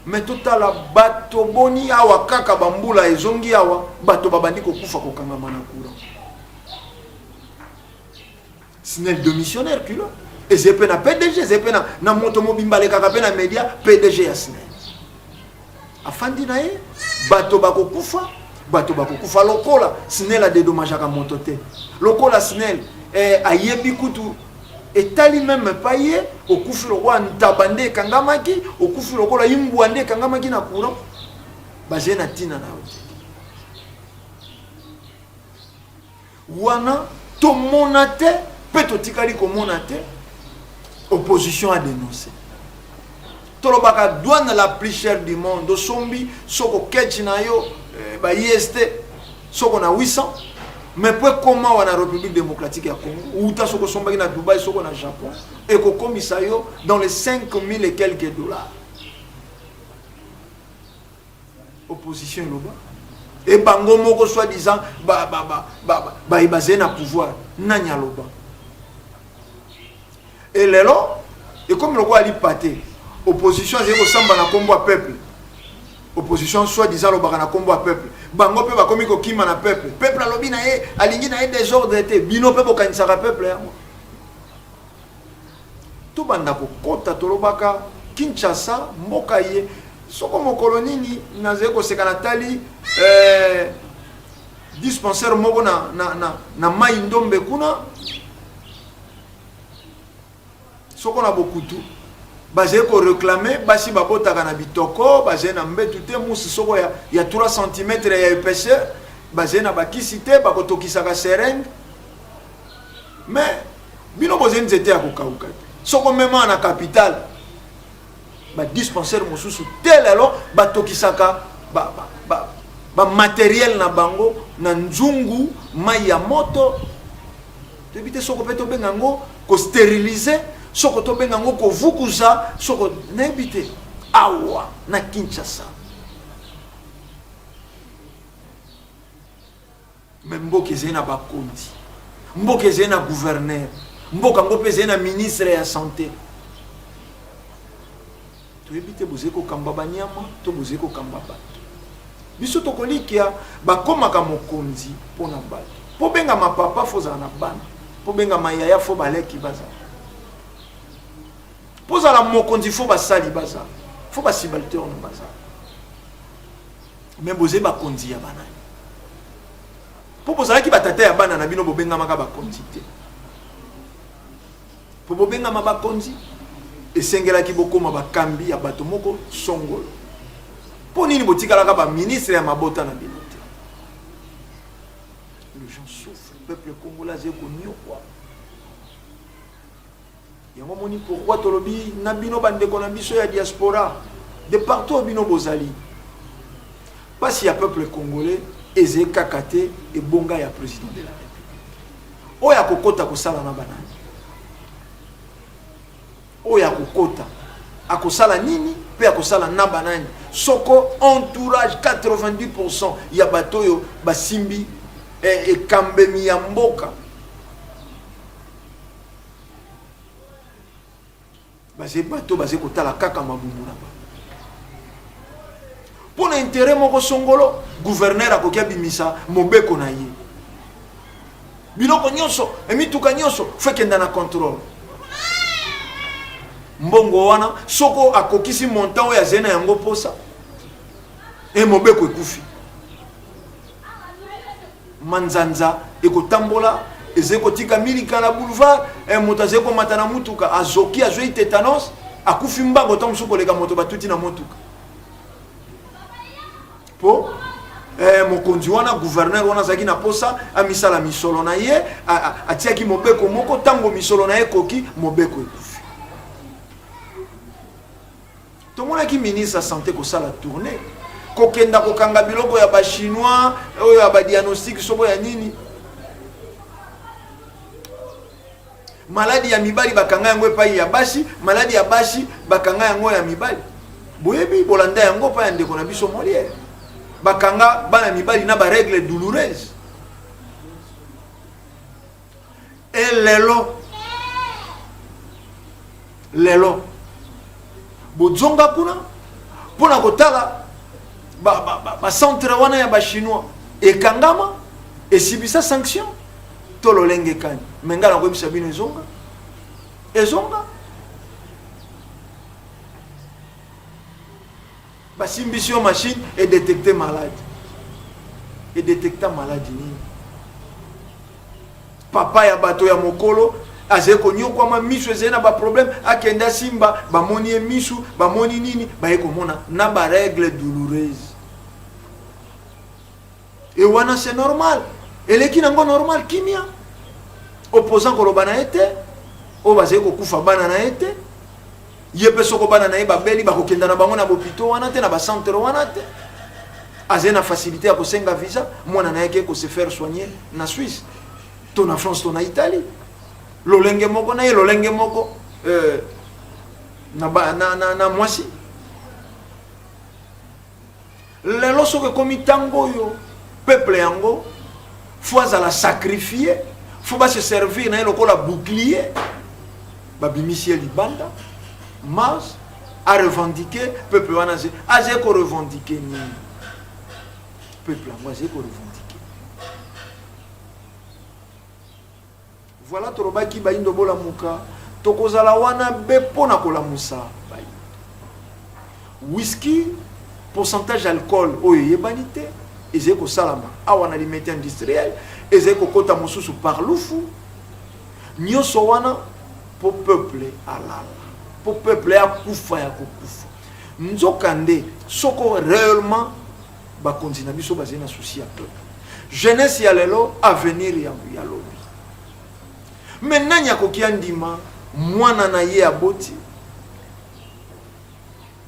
mais totala bato boni awa kaka bambula ezongi awa bato babandi kokufa kokangama na courant SNEL démissionnaire kilo eze pe na PDG eze pe na moto mobimba lekaka pe na media PDG ya SNEL afandi na ye bato bakokufa lokola SNEL a dédommagaka moto te lokola SNEL ayebi kutu etali même pas ye okufi lokola ntabande kangamaki okufi lokola imbwande kangamaki na courant baje na tina na ote wana tomona te pe totikali komona te opposition a dénoncé tolobaka douane la plus chère du monde osombi soko ketchi na yo ba IST soko na 800 mais pour comment on a République démocratique ya Congo ou ta soko sombaki na Dubaï soko na Japon et ko komisa yo dans les 5000 et quelques dollars opposition loba et bango moko soi-disant basé na pouvoir nanya loba et lelo et comme le roi ali paté opposition zeko samba na kombo peuple opposition soi-disant lobaka na kombo peuple bango pe bakomi ko kima na peuple alobi na ye alingi na ye désordre te bino pe bokanisaka peuple yango to banda ko kota tolobaka Kinshasa mboka ye soko mokolo nini nazeko seka na tali dispensaire moko na mai ndombe kuna soko na bokutu bazé ko réclamer basi babotaka na bitoko bazé na mbetu te musi soko ya 3 cm ya épaisseur bazé na bakisité bakotokisaka seringue mais bino bozé nzete ya kokauka soko même na capitale ba dispensaire mosusu tel alors batokisaka ba matériel na bango na nzungu mai ya moto tebite soko peto bengango ko stériliser soko to bengango ko vukuza soko nebite awa na Kinshasa mais mboka ezena bakonzi mboka ezena gouverneur mboka ngo ezena ministre ya santé to ebite bozeko kamba banyama to bozeko kamba bato biso to kolikia bakomaka mokonzi pona bato po benga mapapa foza na bana po benga mayaya fo baleki baza poza la mokonzi fo basali baza fo basibalteur no baza mais boze bakonzi ya bana po bozalaki batata ya bana na bino bobenga maka bakonzi te po bobenga ma bakonzi esengelaki bokoma bakambi ya bato moko songolo po nini botikalaka ba ministre ya mabota na bino te les gens souffrent le peuple congolais zeko nyokwa yango moni pourquoi tolobi na bino bandeko na biso ya diaspora de partout bino bozali parce qu'il y a peuple congolais eze kakate et bonga ya président de la République oya kokota kosala na banani oya kokota akosala nini pe akosala na banani soko entourage 90% ya batoyo basimbi e kambemi ya mboka baze bato baze kotala kaka mabumu na ba pona intérêt moko songolo gouverneur akokia bimisa mobeko na ye biloko nyonso emituka nyonso fekenda na contrôle mbongo wana soko akokisi montant oyo azena yango posa e mobeko ekufi manzanza ekotambola ezekotika milika na boulevard moto azekomata na mutuka azoki azwi tétanos akufi mbango to mosuku koleka moto batuti na motuka po mokonzi wana gouverneur wana azalaki na posa amisala misolo na ye atiaki mobeko moko ntango misolo na ye ekoki mobeko ekufi tomonaki ministre ya santé kosala tournée kokenda kokanga biloko ya bachinois oyo ya badiagnostic soko ya nini maladi ya mibali bakanga yango epai ya basi maladi ya basi bakanga yango ya mibali boyebi bolanda yango pa ya ndeko na biso Molière bakanga bana mibali na ba règle douloureuse Et lelo bozonga kuna pona kotala ba centre wana ya ba chinois ekangama esibisa sanction to lolenge kani mengala ko bisa bino ezonga ba simbisio machine et détecter maladie nini papa ya bato ya mokolo azeko nyokwa ma misu ezena ba problème akenda simba ba moni misu ba moni nini ba ekomona na ba règle douloureuse et wana c'est normal eleki nango normal kimia opposant ko lobana ete o bazeko kufa bana na ete yepe soko bana na ba beli ba kokenda na bango na bopito wana te na ba centre wana te azena facilité ya kosenga visa mwana na yeke ko se faire soigner na Suisse to na France to na Italie lolenge moko na ye lolenge moko na mwasi lelo soke komi tango yo peuple yango faut la sacrifier faut pas se servir na lokola bouclier babimisi libanda Mars a revendiqué peuple wana a ko revendiquer ni peuple moi ko revendiquer. Voilà torobaki baindo bola muka tokozala wana bepo na kola musa bai whisky pourcentage alcool oyo yebanite ezeko salama awana limite industriel ezeko kota mususu par lufu nyoso wana po peuple alala po peuple ya kufa ya kukufa nzokande soko réellement ba continue biso bazena souci ya peuple jeunesse ya lelo avenir ya lobi maintenant nyakoki andima mwana na ye aboti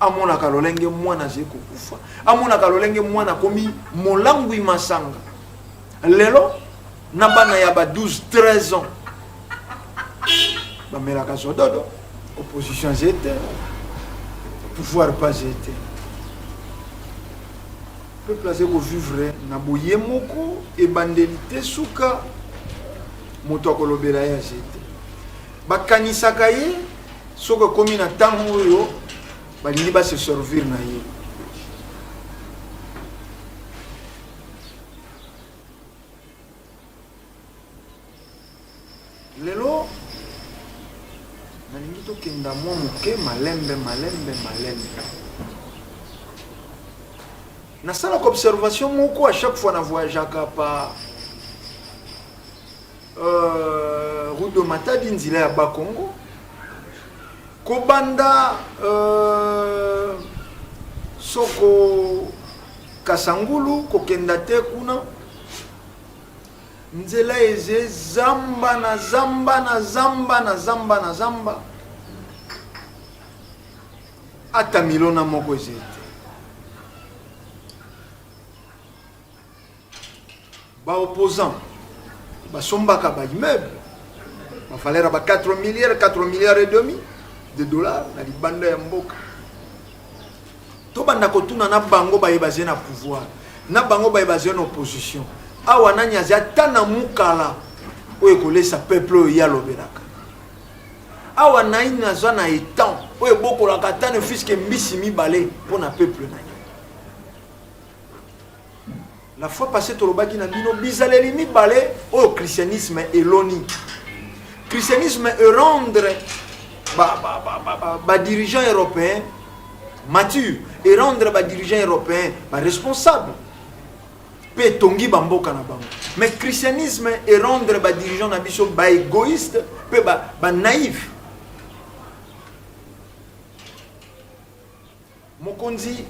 amona kalolenge mwana zeko kufa amona kalolenge mwana komi molangwi masanga lelo na bana ya ba 12-13 ans ba melaka sododo opposition zete pouvoir pas zete peuple azeko vivre na boye moko ebandelite suka moto akolobela ya zete bakanisaka ye soko komi na ntango oyo balingi base servir na ye lelo nalingi tokenda mwa moke malembe nasalaka observation moko à chaque fois na voyageaka pa route de Matadi nzila ya Bakongo kobanda soko Kasangulu kokenda te kuna nzela eze zamba ata milona moko ezete ba opposant basombaka ba immeuble bafalera ba 4 milliards et demi de dollars na libanda ya mboka to banda kotuna na bango bayebaze na pouvoir na bango bayebaze na opposition awa nani azata na mukala oyo kolesa peuple oyo ya lobelaka awa naini nazwa na etan oyo bokolaka tane fiske mbisi mibale mpona peuple na ye. La fois passée tolobaki na bino bizaleli mibale oyo christianisme eloni christianisme e rendre ba dirigeants européens mature et rendre ba dirigeants européens ba responsables pe tongi bamboka na bango mais christianisme e rendre ba dirigeants na biso ba égoïste pe ba naïf. Mokonzi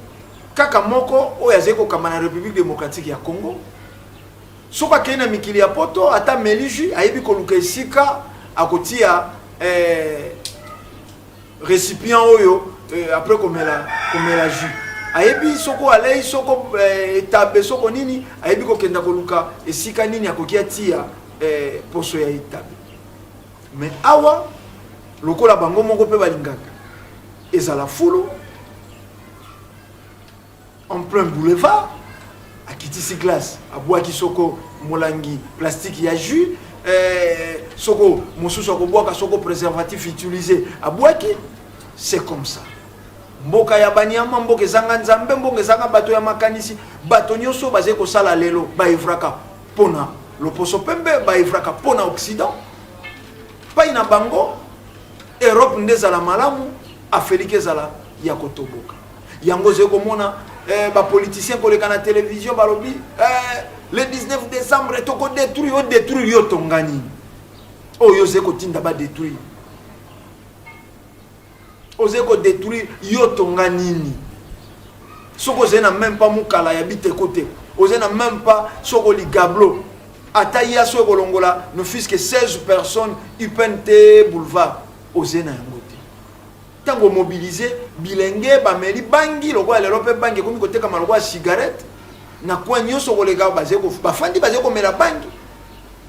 kaka moko oyo azeko kama na République démocratique ya Congo soka kena mikili ya poto ata meliju ayebi koluka esika akotia récipient oyo après komela jus ayebi soko alei soko etabe soko nini ayebi kokenda koluka esika nini akokia tia poso ya etabe mais awa lokola bango moko pe balingaka ezala fulu en plein boulevard à Kitisi glace à bois qui soko molangi plastique ya jus soko mosusu akobwaka soko préservatif utilisé abwaki. C'est comme ça. Mboka ya banyama, mboka ezanga nzambe, mboka ezanga bato ya makanisi, bato nyonso baze kosala lelo ba evraka pona loposo pembe, ba evraka pona Occident. Pa ina bango Europe ndezala malamu, Afrique ezala ya kotoboka. Yango ze komona ba politicien koleka na télévision balobi le 19 décembre toko détruire yo tongani. Oyo ze kotinda ba détruire. Oze ko détruire yo tonga nini. Soko zena même pas mukala ya bite côté. Oze na même pas soko li gablo. Ataya soko longola ne fils que 16 personnes UPNT boulevard. Oze na yangote. Tango mobiliser bilenge ba meli bangi lokwa lelo pe bangi komi kote kama lokwa cigarette na kwa nyoso ko lega baze ko bafandi baze ko mela bangi.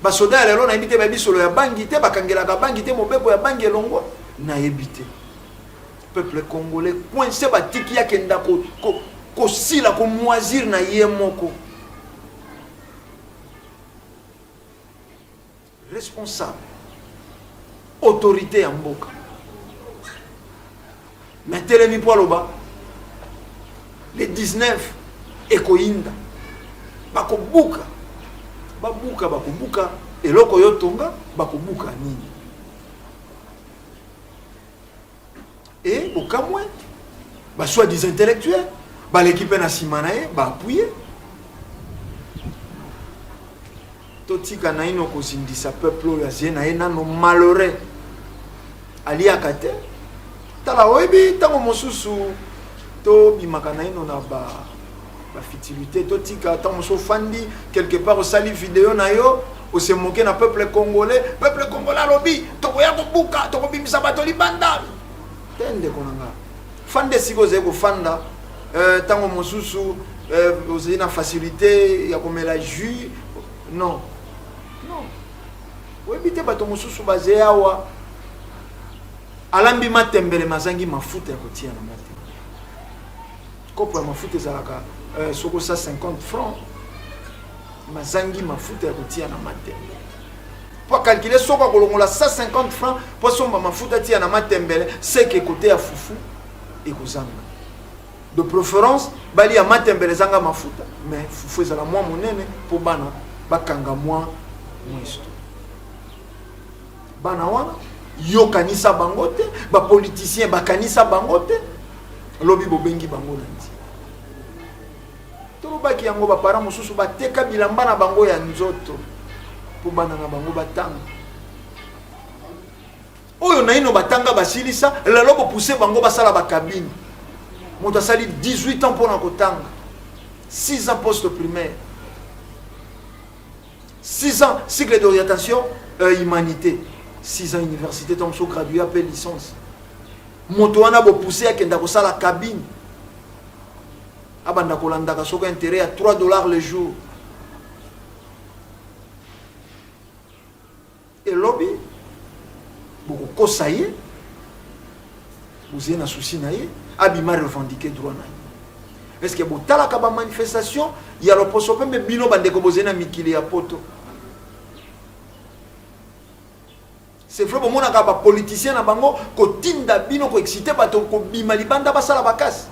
Ba soda lelo na ibite ba bisolo ya bangi te bakangela ka bangi te mobebo ya bangi elongo na ebite. Peuple congolais coincé batiki ya kenda ko sila ko moisir na yemoko responsable autorité ya mboka metele mi poloba le 19 ekoinda bakobuka bakobuka eloko yo tonga bakobuka nini. Et au Cameroun, soit des intellectuels, l'équipe nationale va appuyer. Toti kanaino kozindisa peuple ya zena ena no malheureux ali akate tala oyebi tango mosusu to bimakanaino na ba futilité toti ka tango so fandi quelque part au sali vidéo na yo o se moquer na peuple congolais lobi tokoya ko buka to ko bimisa bato libanda tende konanga fande siko zeko fanda tango mosusu ozi na facilité ya komela jus non webite bato mosusu baze awa alambi matembele mazangi mafuta ya kotia na matembele kopo ya mafuta ezalaka soko 150 francs mazangi mafuta ya kotia na matembele pour calculer soko kolongola 150 francs pour somba mafuta tia na matembele c'est que côté ya fufu et kozanga de préférence bali ya matembele zanga mafuta mais fufu ezala mwa monene pour bana bakanga mwa mwesto bana wana yo kanisa bangote ba politicien bakanisa bangote lobi bobengi bango nandi to baki yango ba para mususu bateka bilamba na bango ya nzoto po bana na bango batanga oyo na ino batanga basilisa lelo bo pousser bango basala ba cabine moto sali 18 ans pour na kotanga 6 ans poste primaire 6 ans cycle d'orientation humanité 6 ans université tant so gradué après licence moto wana bo pousser akenda ko sala cabine abanda ko landa ka soko intérêt à $3 le jour et lobby beaucoup kosaye vous avez un souci naie abima revendiquer droit naie est-ce que botala ka ba manifestation il y a le poso pembe bino bande ko bozena mikili ya poto. C'est vrai pour moi na politicien na bango ko tinda bino ko exciter bato ko bima libanda basala bakasi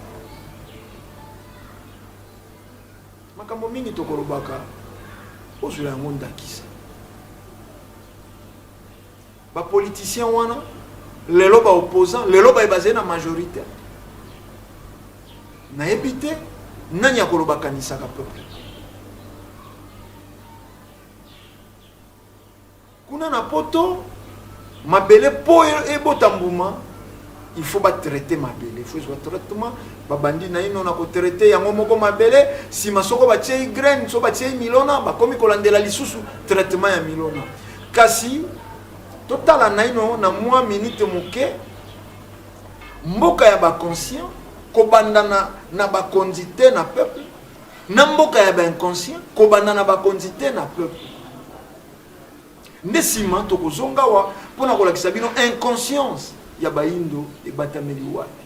makambo mingi to kolobaka ozula ngonda kisa ba politicien wana lelo ba opposant lelo ba basé na majorité na ebité nani akolobaka nisaka peuple kuna na poto mabele po ebotambuma il faut ba traiter mabele il faut soit traitement ba bandi na ino na ko traiter yango moko mabele si masoko ba tie graine so ba tie milona ba komi kolandela lisusu traitement ya milona kasi total na ino na mwa minute moke mboka ya ba conscient ko bandana na ba kondite na peuple na mboka ya ba inconscient ko bandana ba kondite na peuple nesima to kozonga wa pona ko lakisa bino inconscience ya baindo e batameli wapi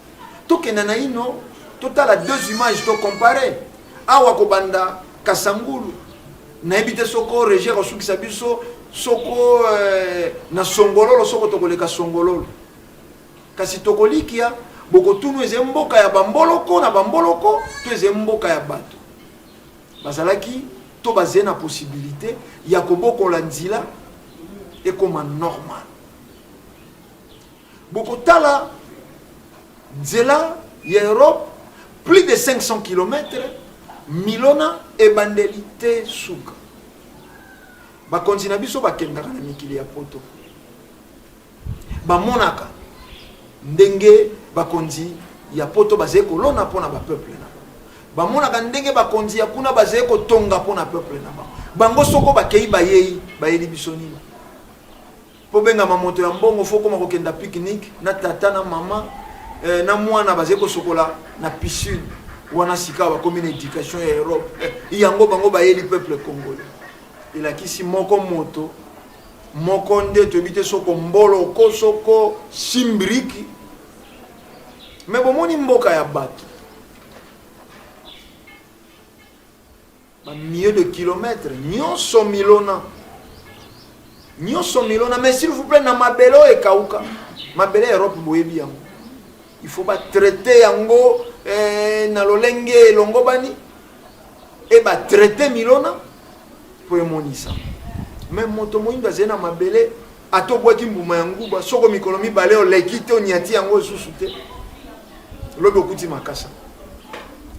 to kena na ino total a deux images to comparer awa ko banda Kasangulu nayebi te soko reger osukisa biso soko na songololo soko tokoleka songololo kasi tokolikia bokotunu eze mboka ya bamboloko na bamboloko to eze mboka ya bato bazalaki to baze na possibilité ya kobokola nzela ekoma normal bokotala nzela ya Europe plus de 500 km milona ebandeli te suka bakonzi na biso bakendaka na mikili ya poto bamonaka ndenge bakonzi ya poto bazali kolona mpona bapeuple na bamonaka ndenge bakonzi ya kuna bazali kotonga mpona peuple na bango soko bakei bayeli biso nini po bengama moto ya mbongo fo koma kokenda pique-nique na tata na mama na mwana bazali kosokola na piscine wana sika bakomi na éducation ya Europe yango bango bayeli peuple congolais elakisi moko moto moko nde toyebi te soko mboloko soko simbriki me bomoni mboka ya bato milliers de kilomètres nyonso milona mais s'il vous plaît na mabelo ekauka mabele Europe boyebi yango il faut ba traiter yango na lolenge elongo bani e ba traiter milona po emonisa même moto moyindo azali na mabele atobwaki mbuma ya nguba soko mikolo mibale oleki te oniati yango esusu te lobi okuti makasa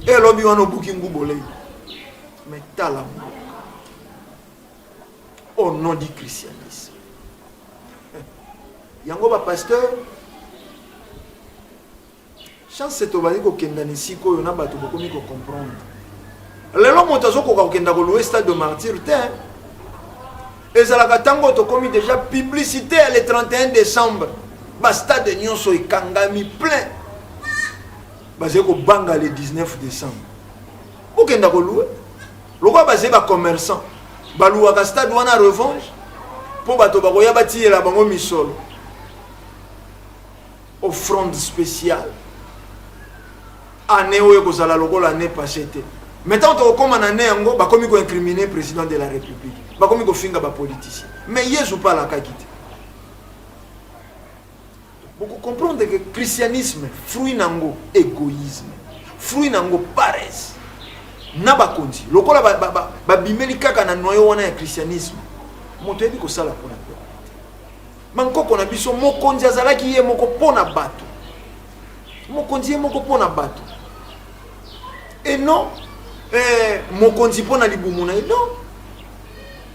e lobi wana obuki nguba olei mais tala au nom du christianisme yango bapasteur chance tobali kokenda na esika oyo na bato bokomi kocomprendre lelo moto azokoka kokenda kolue stade de martyr te ezalaka ntango tokomi déjà publicité le 31 décembre bastade nyonso ekangami plein bazali kobanga le 19 décembre okenda kolue lokola bazali bacommerçant baluwaka stade wana revanche mpo bato bakoya batiyela bango misolo offrande spéciale année oyo kozala lokola année passée te maintenant tokokoma na année yango bakomi koincriminer président de la république bakomi kofinga bapoliticien mais yesu palakaki te bokocomprendre que christianisme fruit nango égoïsme fruit nango paresse na bakonzi lokola babimeli kaka na noyo wana ya christianisme moto yebi kosala mpona pe mankoko na biso mokonzi azalaki ye moko mpona bato mokonzi ye moko mpona bato et non mokonzi mpona libumu na ye non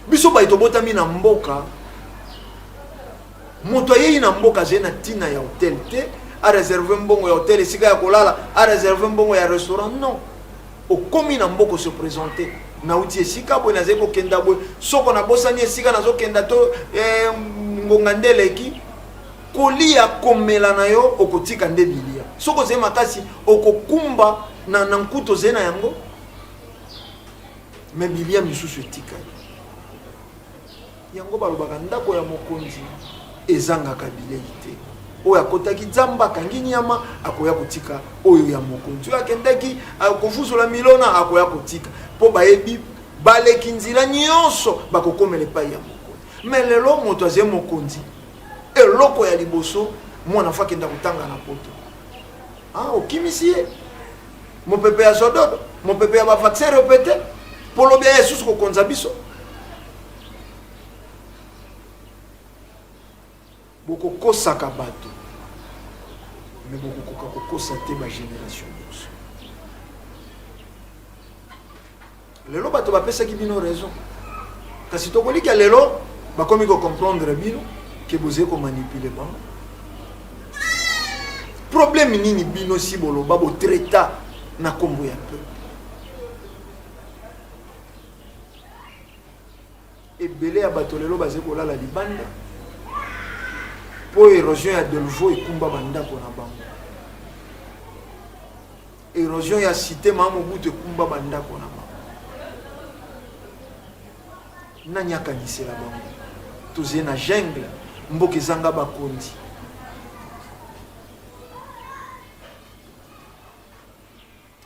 biso bayi tobotami na mboka moto ayei na mboka azali na ntina ya hotel te areserve mbongo ya hotel esika ya kolala areserve mbongo ya restaurant non okomi na mboko se présenter nauti esika boye nazali kokenda boye soko nabosani esika nazokenda to ngonga ndeleki kolia komela na yo okotika nde bilia soko ozali makasi okokumba na nkutu ozali na yango me bilia misusu etikali yango balobaka ndako ya mokonzi ezangaka bilei te oyo akotaki nzambe akangi nyama akoya kotika oyo ya mokonzi oyo akendaki kofusola milona akoya kotika mpo bayebi baleki nzela nyonso bakokomela epai ya mokonzi me lelo moto azali mokonzi eloko ya liboso mwana fo akenda kotanga na poto okimisi ye mopepe ya sododo mopepe ya bavaccin repete mpo lobi ya yesusu kokonza biso bokokosaka bato me bokokoka kokosa te bagénération nyonso lelo bato bapesaki bino raison kasi tokolika lelo bakomi kocomprendre bino ke bozali komanipule bango problème nini bino si boloba botreta na nkombo ya peuple ebele ya bato lelo bazali kolala libanda po érosion ya delvo ekumba bandako na bango érosion ya cité Mobutu ekumba bandako na bango nani akanisela bango tozali na jungle mboka ezanga bakonzi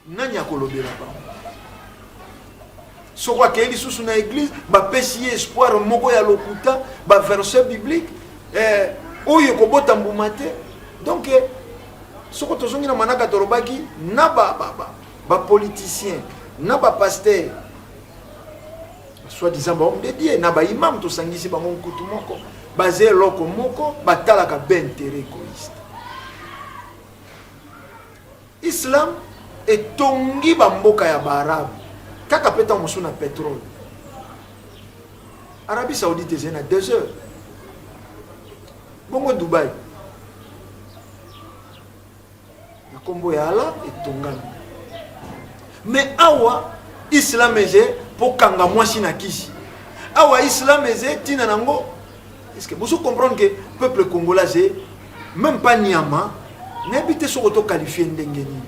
nani akolobela bango soko akei lisusu na église bapesi ye espoir moko ya lokuta baverset biblique oyo ekobota mbuma te. Donc soko tozongi na manaka tolobaki na bapoliticien na bapaster soi-disant bahomme de Dieu na baimam tosangisi bango nkutu moko baze eloko moko batalaka baintérêt égoïste. Islam etongi bamboka ya baarabe kaka peta mosu na pétrole. Arabie Saoudite eze na 2 heures bongo Dubaï na kombo ya ala etongami. Mais awa Islam eze po kanga mwasi na kisi. Awa Islam eze tina nango. Est-ce que vous comprenez que le peuple congolais c'est même pas Niama n'habite sur auto qualifié ndengeni.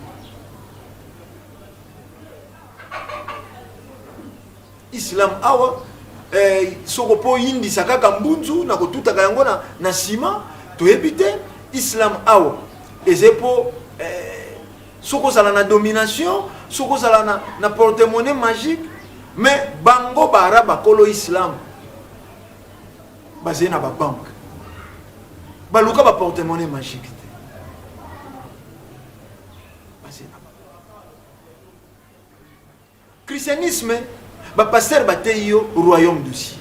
Islam awa soko indi sakaka mbunzu na kotuta kayango na sima to ebite Islam awa ezepo soko sala na domination soko sala na porte-monnaie magique. Mais bango bara bakolo Islam basé na ba banque baluka ba porte-monnaie magique basé na ba christianisme ba pasteur bateyo royaume de ciel.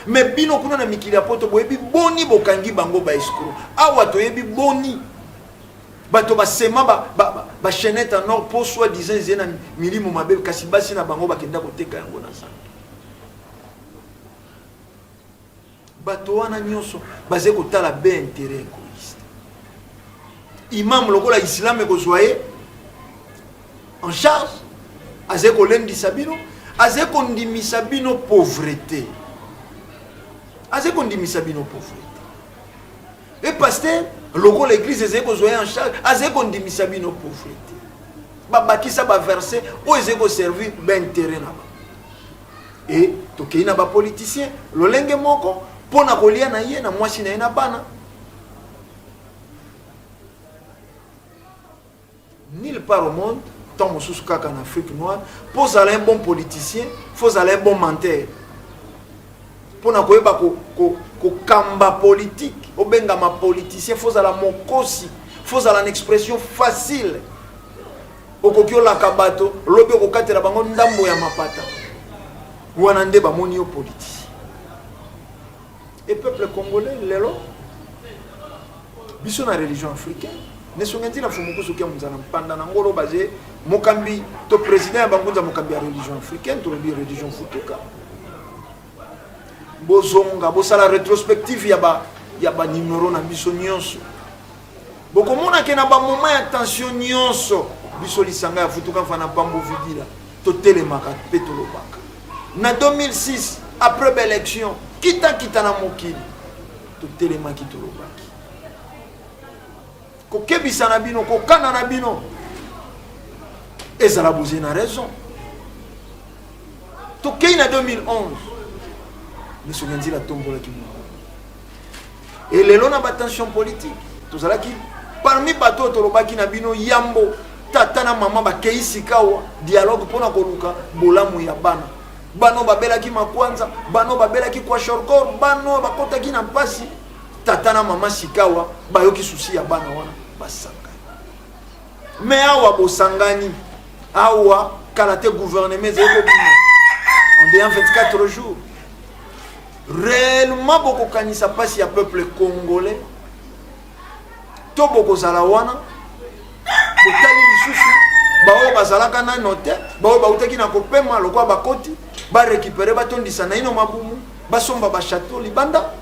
Mais bino kuna na mikili ya poto boyebi boni bokangi bango ba escroc awa to yebi boni bato basema ba chaînette en or pour soi-disant zena milimo mabe kasi basi na bango bakenda koteka yango na sana. Bato wana nyonso basé kotala be intérêt égoïste. Imam lokola Islam ekozwaye en charge azé kolendi sabino azé kondimisa bino pauvreté. Azé kondimisa bino pauvreté. Et pasteur logo l'église ezé kozwaye en charge azé kondimisa bino pauvreté. Babakisa ba verset o ezé ko servir ben intérêt na ba. Et tokei na ba politicien lolenge moko pona kolia na ye na mwasi na ye na bana. Nulle part au monde, tant mosusu kaka en Afrique noire, pour aller un bon politicien, faut aller un bon menteur. Pona koyeba ko kamba politique, obenga ma politicien, faut aller mokosi, faut aller une expression facile. Okokyo la kabato, lobe okatela bango ndambo ya mapata. Wana nde ba moni yo politicien. Et peuple congolais, lelo, biso na religion africaine, ne songendi la fumuku sokia muzana panda na ngolo basé mokambi to président bangunza mokambi ya religion africaine to lobi religion futuka. Bozonga bosala rétrospective ya ba numéro na biso nyonso. Bokomona ke na ba moment ya tension nyonso biso lisanga ya futuka fana pambo vidila to telemaka petolobaka. Na 2006 après l'élection kita na mokili to telemaki to lobaki ko kebisa na bino ko kana na bino ezala boze na raison to kei na 2011 miso nganzi la tombola ki et lelo na ba tension politique to zalaki parmi bato to lobaki na bino yambo tata na mama ba keisi kawa dialogue pona koluka bolamu ya bana. Bano babelaki makwanza, bano babelaki kwa shorkor, bano bakotaki na mpasi, tata na mama sikawa, bayoki susi ya bana wana, basanga. Mais awa bosangani, awa kalate gouvernement zeko bina, on est en 24 jours. Réellement boko kanisa pasi ya peuple congolais, to boko zala wana, botali lisusu, bao bazalaka na note, bao bautaki na kopema, lokwa bakoti, ba récupérer ba tondisa na ino mabumu ba somba ba château libanda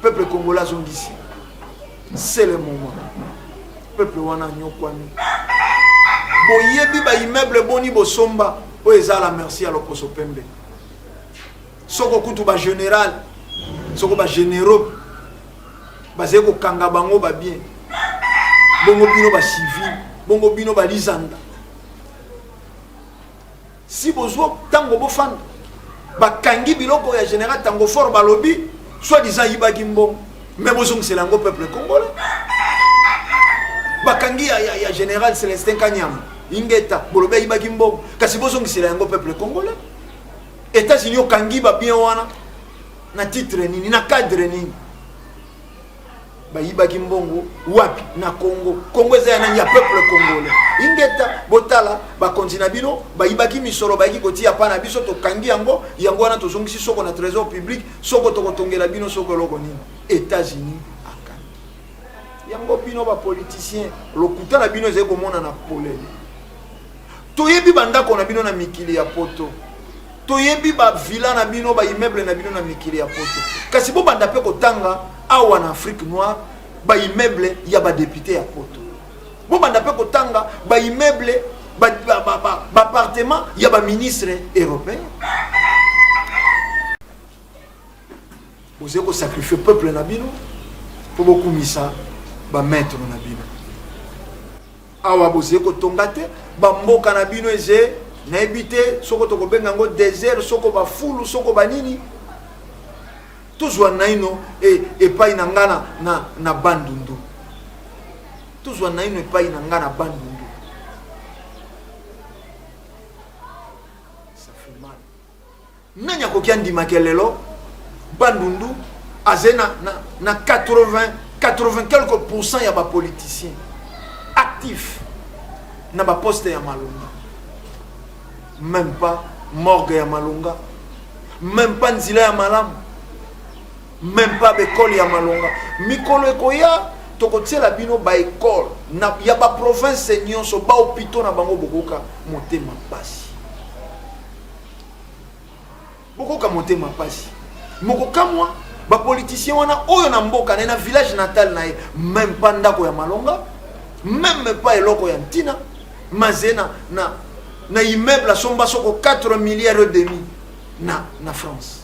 peuple congolais zongisi c'est le moment peuple wana nyokwani boyebi ba immeuble boni bo somba o ezala merci à l'oposo pembe soko kutu ba général soko ba généraux bazeko kanga bango ba bien bongo bino ba civil bongo bino ba lizanda. Si bozo tango bofanda bakangi biloko ya général tango fort balobi soit disant yibaki mbongo mais bozo ngiselango peuple congolais bakangi ya général Célestin Kanyama ingeta bolobi yibaki mbongo kasi bozo ngiselango peuple congolais États-Unis okangi ba bien wana na titre nini na cadre nini bayiba kimbongo wapi na Congo. Congo eza na ya peuple congolais. Ingeta botala ba kontina bino bayiba ki misolo ba ki kotia pa na biso to kangi yango wana to zongisi soko na trésor public soko to kotongela bino soko loko nini États-Unis akani. Yango bino ba politicien lokuta na bino ezeko mona na polele. Toyebi bandako na bino na mikili ya poto. Toyebi ba villa na bino ba immeuble na bino na mikili ya poto. Kasi bo banda pe kotanga awa na Afrique noire ba immeuble ya ba député ya poto. Bo banda pe kotanga ba immeuble ba appartement ya ba ministre européen. Vous avez sacrifié peuple na bino pour beaucoup misa ba maître na bino. Awa boze ko tongate ba mboka na bino eze na ebité soko to ko benga ngo désert soko ba fulu soko ba nini tuzwa naino e pai na ngana na bandundu tuzwa naino e pai na ngana bandundu ça fait mal nanya ko kyandi makelelo bandundu azena na 80 quelques pourcents ya ba politiciens actif na ba poste ya Malonga, même pas morgue ya Malonga, même pas nzila ya Malamu, même pas école ya Malonga. Mikolo ekoya tokotiela bino ba école na ya ba province nyonso ba hôpitaux na bango bokoka motema pasi, bokoka motema pasi mokoka mwa ba politicien wana oyo na mboka na village natal na ye, même pas ndako ya Malonga, même pas eloko ya ntina mazena na immeuble a somba soko 4 milliards et demi na France.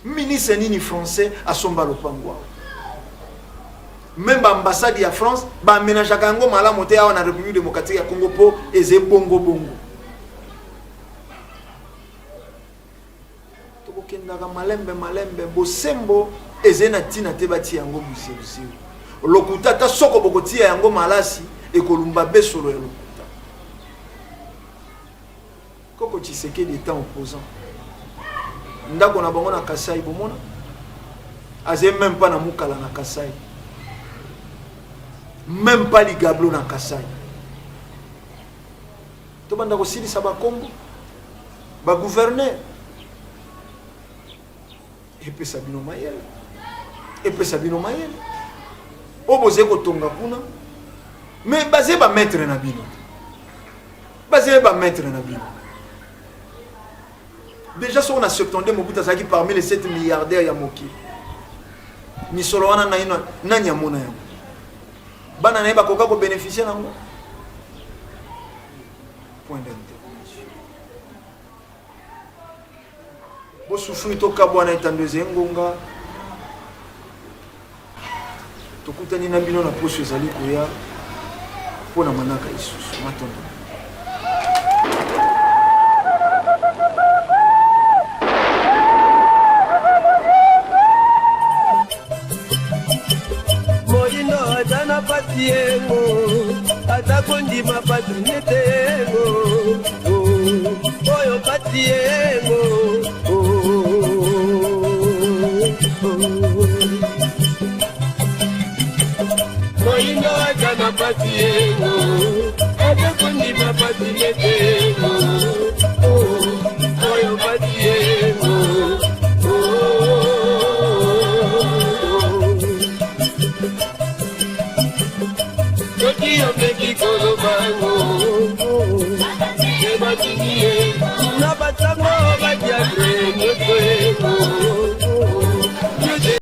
Ministre nini français a somba lopangwa. Même ambassade ya France ba aménagaka yango malamu te awa na République démocratique ya Congo po eze bongo bongo. Toko kendaka malembe bosembo eze na tina te bati yango busebusebu. Lokuta ta soko bokotia yango malasi ekolumba besolo ya lokuta. Koko Tshisekedi est opposant. Ndako na bango na Kasai bomona. Aze même pas na Mukala na Kasai. Même pas Ligablo na Kasai. To banda ko sili saba Congo. Ba gouverneur. Et puis Sabino Mayele. Oboze ko tonga kuna. Mais basé ba maître na bino. Déjà si on a 72 Mobutu Saki parmi les 7 milliardaires ya moki. Misolo wana na ino nanya mona yango. Bana na ba koka ko bénéficier nango. Point d'interrogation. Bo souffrir to kabwana etandeze ngonga. Tokutani na bino na poche ezali koya pona manaka isusu matondo. Moino atana patiengo atakondima patunyetengo oyo patiengo Moino atana patiengo atakondima patunyetengo